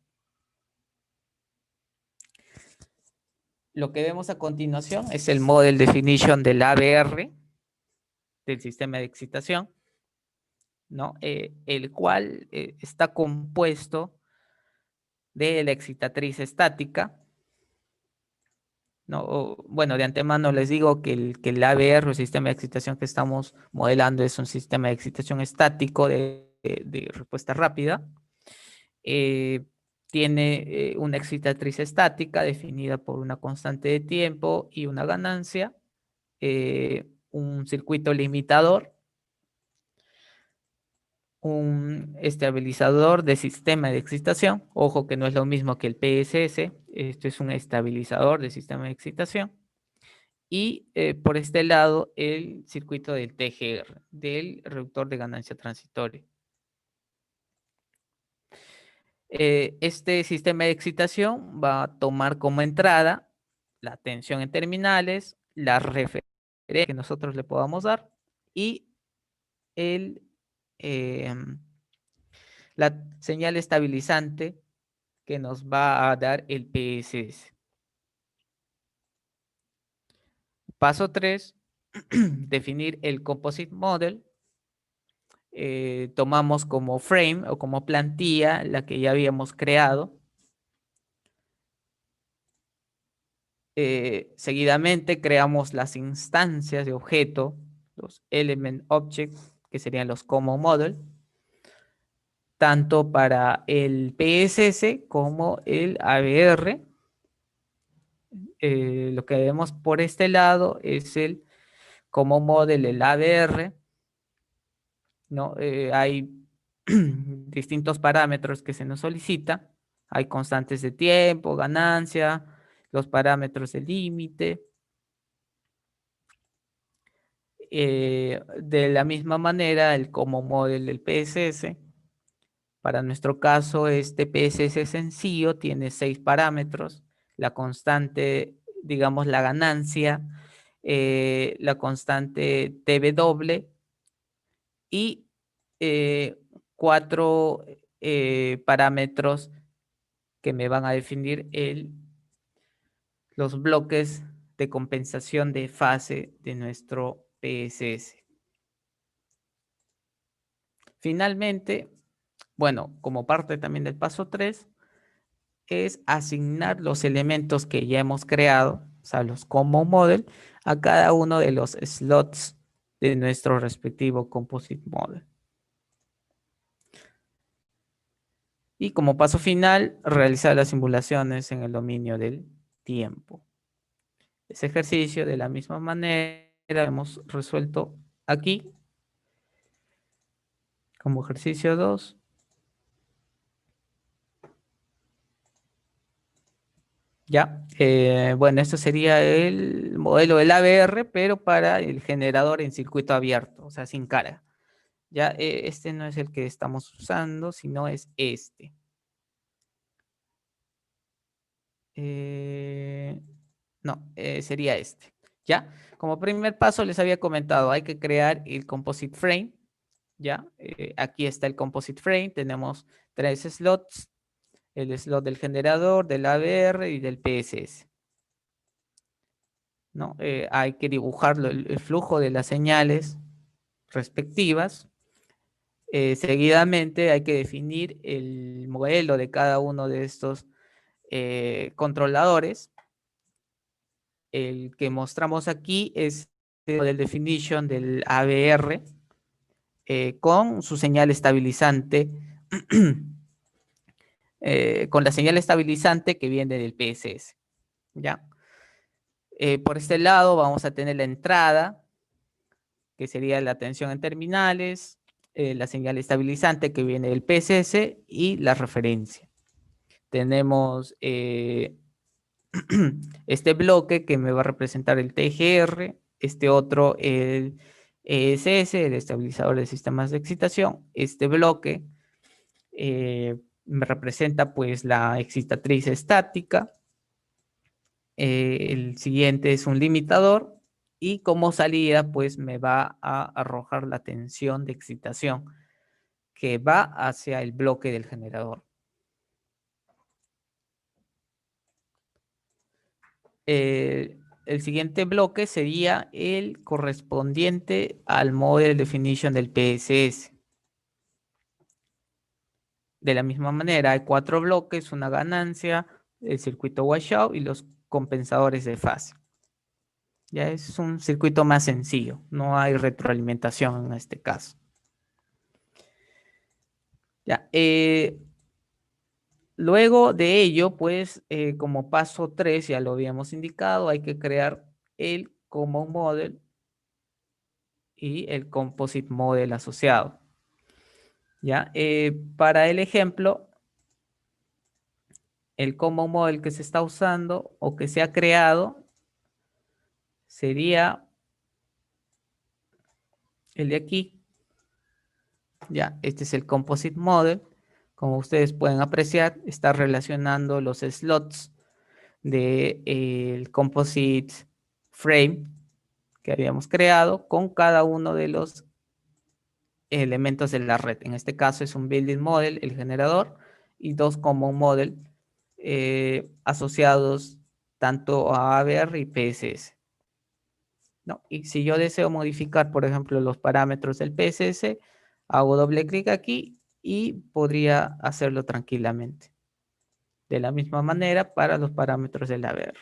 Lo que vemos a continuación es el Model Definition del ABR, del sistema de excitación, ¿no? El cual está compuesto de la excitatriz estática, ¿no? Bueno, de antemano les digo que el ABR, el sistema de excitación que estamos modelando, es un sistema de excitación estático de respuesta rápida. Tiene una excitatriz estática definida por una constante de tiempo y una ganancia, un circuito limitador, un estabilizador de sistema de excitación. Ojo que no es lo mismo que el PSS, esto es un estabilizador de sistema de excitación. Y por este lado, el circuito del TGR, del reductor de ganancia transitoria. Este sistema de excitación va a tomar como entrada la tensión en terminales, la referencia que nosotros le podamos dar y la señal estabilizante que nos va a dar el PSS. Paso 3, definir el composite model. Tomamos como frame o como plantilla la que ya habíamos creado. Seguidamente creamos las instancias de objeto, los element objects, que serían los common model, tanto para el PSS como el ABR. Lo que vemos por este lado es el common model, el ABR, ¿no? Hay distintos parámetros que se nos solicita. Hay constantes de tiempo, ganancia, los parámetros de límite. De la misma manera, el common model del PSS. Para nuestro caso, este PSS sencillo tiene 6 parámetros. La constante, digamos, la ganancia, la constante TW y 4 parámetros que me van a definir los bloques de compensación de fase de nuestro PSS. Finalmente, bueno, como parte también del paso 3, es asignar los elementos que ya hemos creado, o sea, los common model, a cada uno de los slots de nuestro respectivo composite model. Y como paso final, realizar las simulaciones en el dominio del tiempo. Ese ejercicio, de la misma manera, hemos resuelto aquí, como ejercicio 2. Ya, bueno, esto sería el modelo del ABR, pero para el generador en circuito abierto, o sea, sin carga. Ya, este no es el que estamos usando, sino es este. No, sería este. Ya, como primer paso les había comentado, hay que crear el composite frame. Ya, aquí está el composite frame. Tenemos 3 slots: el slot del generador, del ABR y del PSS. ¿No? Hay que dibujarlo, el flujo de las señales respectivas. Seguidamente hay que definir el modelo de cada uno de estos controladores. El que mostramos aquí es el model definition del ABR con su señal estabilizante, con la señal estabilizante que viene del PSS. ¿Ya? Por este lado vamos a tener la entrada, que sería la tensión en terminales, la señal estabilizante que viene del PSS y la referencia. Tenemos este bloque que me va a representar el TGR, este otro el ESS, el estabilizador de sistemas de excitación. Este bloque me representa pues la excitatriz estática. El siguiente es un limitador y como salida pues me va a arrojar la tensión de excitación que va hacia el bloque del generador. El siguiente bloque sería el correspondiente al Model Definition del PSS. De la misma manera, hay 4 bloques, una ganancia, el circuito washout y los compensadores de fase. Ya es un circuito más sencillo, no hay retroalimentación en este caso. Ya, luego de ello, pues, como paso 3, ya lo habíamos indicado, hay que crear el Common Model y el Composite Model asociado. ¿Ya? Para el ejemplo, el Common Model que se está usando o que se ha creado sería el de aquí. Ya, este es el Composite Model. Como ustedes pueden apreciar, está relacionando los slots del Composite Frame que habíamos creado con cada uno de los elementos de la red. En este caso es un Building Model, el generador, y 2 Common Model asociados tanto a ABR y PSS. ¿No? Y si yo deseo modificar, por ejemplo, los parámetros del PSS, hago doble clic aquí y podría hacerlo tranquilamente. De la misma manera para los parámetros del ABR.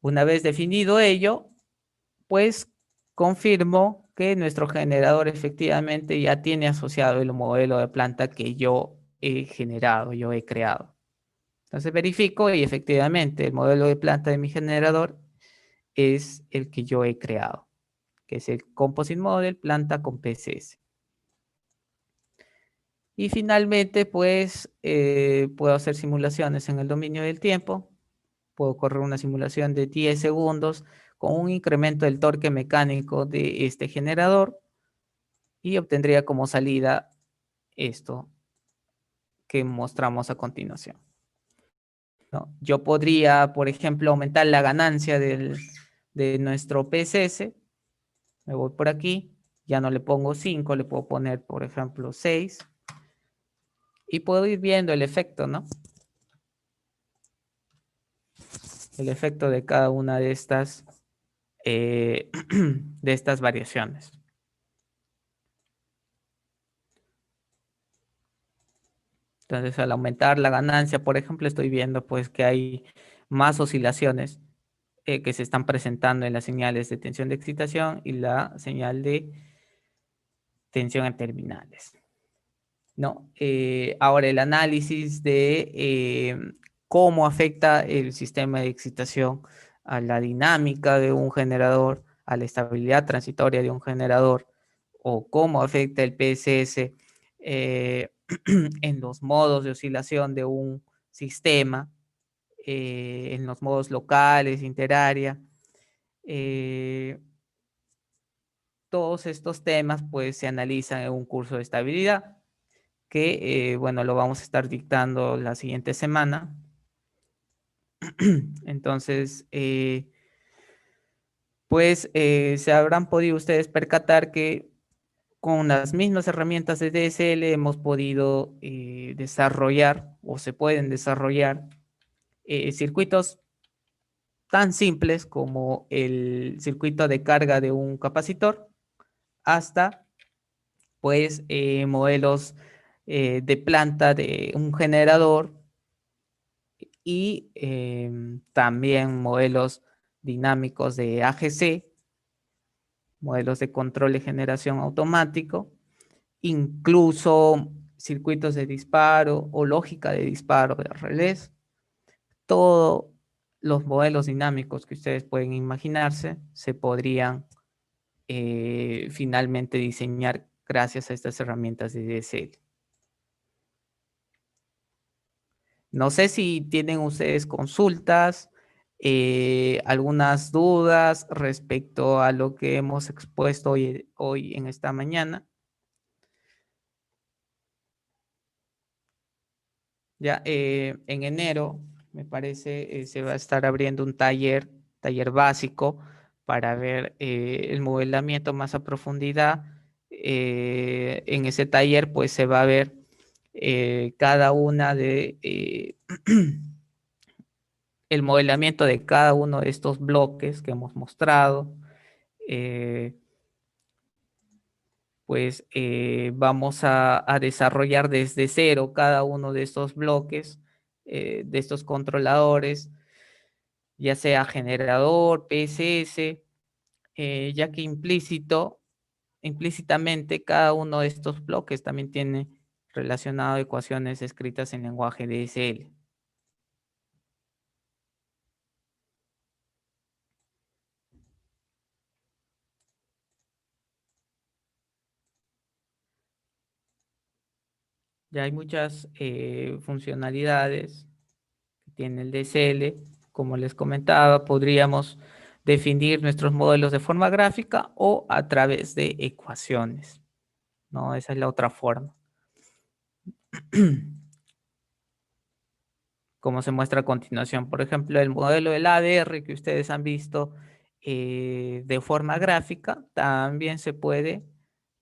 Una vez definido ello, pues confirmo que nuestro generador efectivamente ya tiene asociado el modelo de planta que yo he generado, yo he creado. Entonces verifico y efectivamente el modelo de planta de mi generador es el que yo he creado, que es el Composite Model planta con PSS. Y finalmente, pues, puedo hacer simulaciones en el dominio del tiempo. Puedo correr una simulación de 10 segundos con un incremento del torque mecánico de este generador y obtendría como salida esto que mostramos a continuación. ¿No? Yo podría, por ejemplo, aumentar la ganancia de nuestro PSS. Me voy por aquí, ya no le pongo 5, le puedo poner, por ejemplo, 6. Y puedo ir viendo el efecto, ¿no? El efecto de cada una de estas variaciones. Entonces, al aumentar la ganancia, por ejemplo, estoy viendo pues que hay más oscilaciones que se están presentando en las señales de tensión de excitación y la señal de tensión en terminales, ¿no? Ahora, el análisis de cómo afecta el sistema de excitación a la dinámica de un generador, a la estabilidad transitoria de un generador, o cómo afecta el PSS en los modos de oscilación de un sistema, en los modos locales, interárea. Todos estos temas pues se analizan en un curso de estabilidad que, bueno, lo vamos a estar dictando la siguiente semana. Entonces, pues se habrán podido ustedes percatar que con las mismas herramientas de DSL hemos podido desarrollar o se pueden desarrollar circuitos tan simples como el circuito de carga de un capacitor hasta pues modelos de planta de un generador y también modelos dinámicos de AGC, modelos de control de generación automático, incluso circuitos de disparo o lógica de disparo de relés. Todos los modelos dinámicos que ustedes pueden imaginarse se podrían finalmente diseñar gracias a estas herramientas de DSL. No sé si tienen ustedes consultas, algunas dudas respecto a lo que hemos expuesto hoy en esta mañana. Ya en enero, me parece, se va a estar abriendo un taller básico para ver el modelamiento más a profundidad. En ese taller, pues se va a ver cada una de el modelamiento de cada uno de estos bloques que hemos mostrado. Pues vamos a desarrollar desde cero cada uno de estos bloques, de estos controladores, ya sea generador, PSS, ya que implícitamente cada uno de estos bloques también tiene relacionado ecuaciones escritas en lenguaje DSL. Ya hay muchas funcionalidades que tiene el DSL. Como les comentaba, podríamos definir nuestros modelos de forma gráfica o a través de ecuaciones, ¿no? Esa es la otra forma. Como se muestra a continuación. Por ejemplo, el modelo del ADR que ustedes han visto de forma gráfica también se puede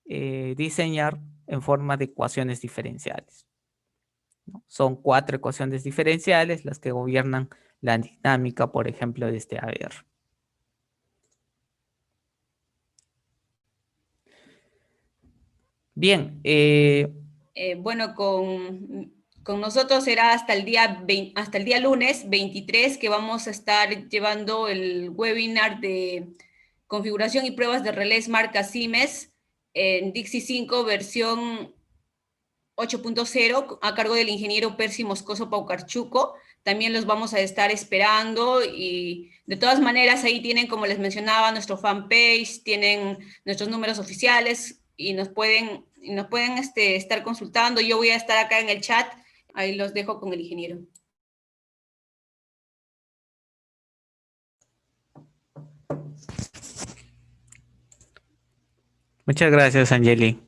diseñar en forma de ecuaciones diferenciales, ¿no? Son 4 ecuaciones diferenciales las que gobiernan la dinámica, por ejemplo, de este ADR. Bien. Bueno, con nosotros será hasta el día lunes 23 que vamos a estar llevando el webinar de configuración y pruebas de relés marca Siemens en Dixie 5 versión 8.0 a cargo del ingeniero Percy Moscoso Paucarchuco. También los vamos a estar esperando y de todas maneras ahí tienen, como les mencionaba, nuestro fanpage, tienen nuestros números oficiales y nos pueden estar consultando. Yo voy a estar acá en el chat, ahí los dejo con el ingeniero. Muchas gracias, Angeli.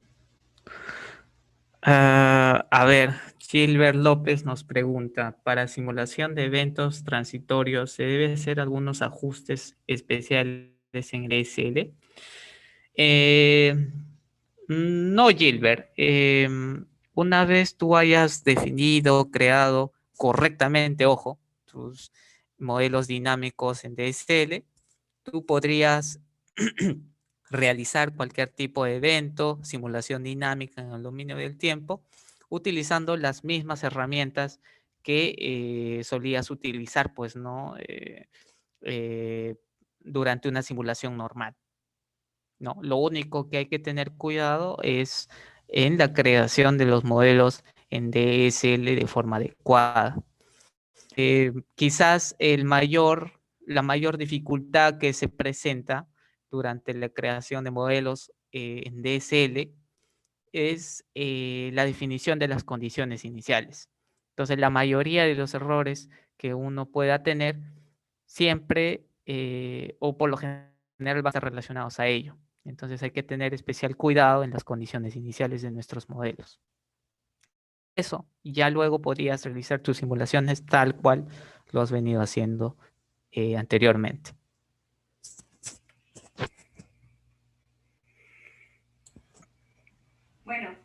A ver, Gilbert López nos pregunta, para simulación de eventos transitorios, ¿se debe hacer algunos ajustes especiales en el DSL? No, Gilbert. Una vez tú hayas definido, creado correctamente, ojo, tus modelos dinámicos en DSL, tú podrías realizar cualquier tipo de evento, simulación dinámica en el dominio del tiempo, utilizando las mismas herramientas que solías utilizar, pues, ¿no? Durante una simulación normal, ¿no? Lo único que hay que tener cuidado es en la creación de los modelos en DSL de forma adecuada. Quizás la mayor dificultad que se presenta durante la creación de modelos en DSL es la definición de las condiciones iniciales. Entonces, la mayoría de los errores que uno pueda tener siempre o por lo general van a estar relacionados a ello. Entonces, hay que tener especial cuidado en las condiciones iniciales de nuestros modelos. Eso, y ya luego podrías realizar tus simulaciones tal cual lo has venido haciendo anteriormente.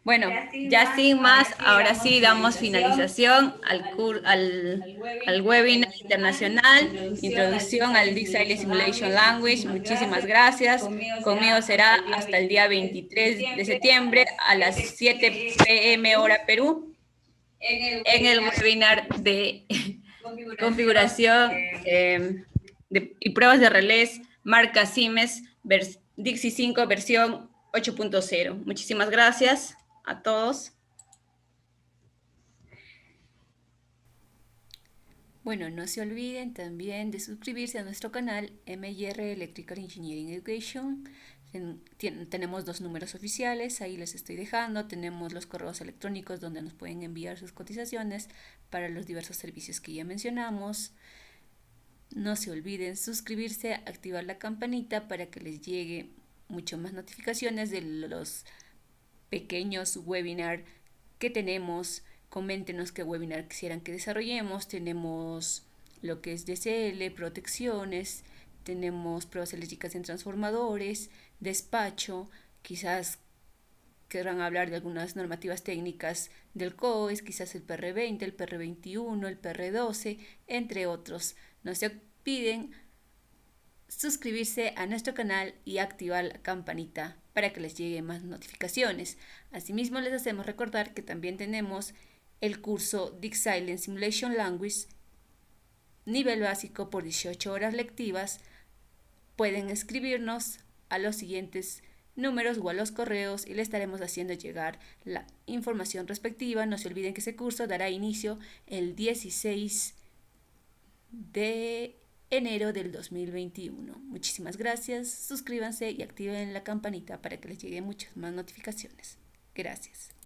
Bueno, ya sin más, ahora sí damos finalización al webinar internacional, Introducción al DeepSilent Simulation Language. Muchísimas gracias. Conmigo será hasta el día 23 de septiembre a las 7 p.m. hora Perú, en el webinar de configuración y pruebas de relés marca Siemens Dixie 5 versión 8.0. Muchísimas gracias a todos. Bueno, no se olviden también de suscribirse a nuestro canal MIR Electrical Engineering Education. Tenemos 2 números oficiales, ahí les estoy dejando. Tenemos los correos electrónicos donde nos pueden enviar sus cotizaciones para los diversos servicios que ya mencionamos. No se olviden suscribirse, activar la campanita para que les llegue mucho más notificaciones de los pequeños webinars que tenemos. Coméntenos qué webinar quisieran que desarrollemos. Tenemos lo que es DSL, protecciones, tenemos pruebas eléctricas en transformadores, despacho, quizás querrán hablar de algunas normativas técnicas del COES, quizás el PR20, el PR21, el PR12, entre otros. No se olviden suscribirse a nuestro canal y activar la campanita para que les lleguen más notificaciones. Asimismo, les hacemos recordar que también tenemos el curso DeepSilent Simulation Language nivel básico por 18 horas lectivas. Pueden escribirnos a los siguientes números o a los correos y le estaremos haciendo llegar la información respectiva. No se olviden que ese curso dará inicio el 16 de enero del 2021. Muchísimas gracias, suscríbanse y activen la campanita para que les lleguen muchas más notificaciones. Gracias.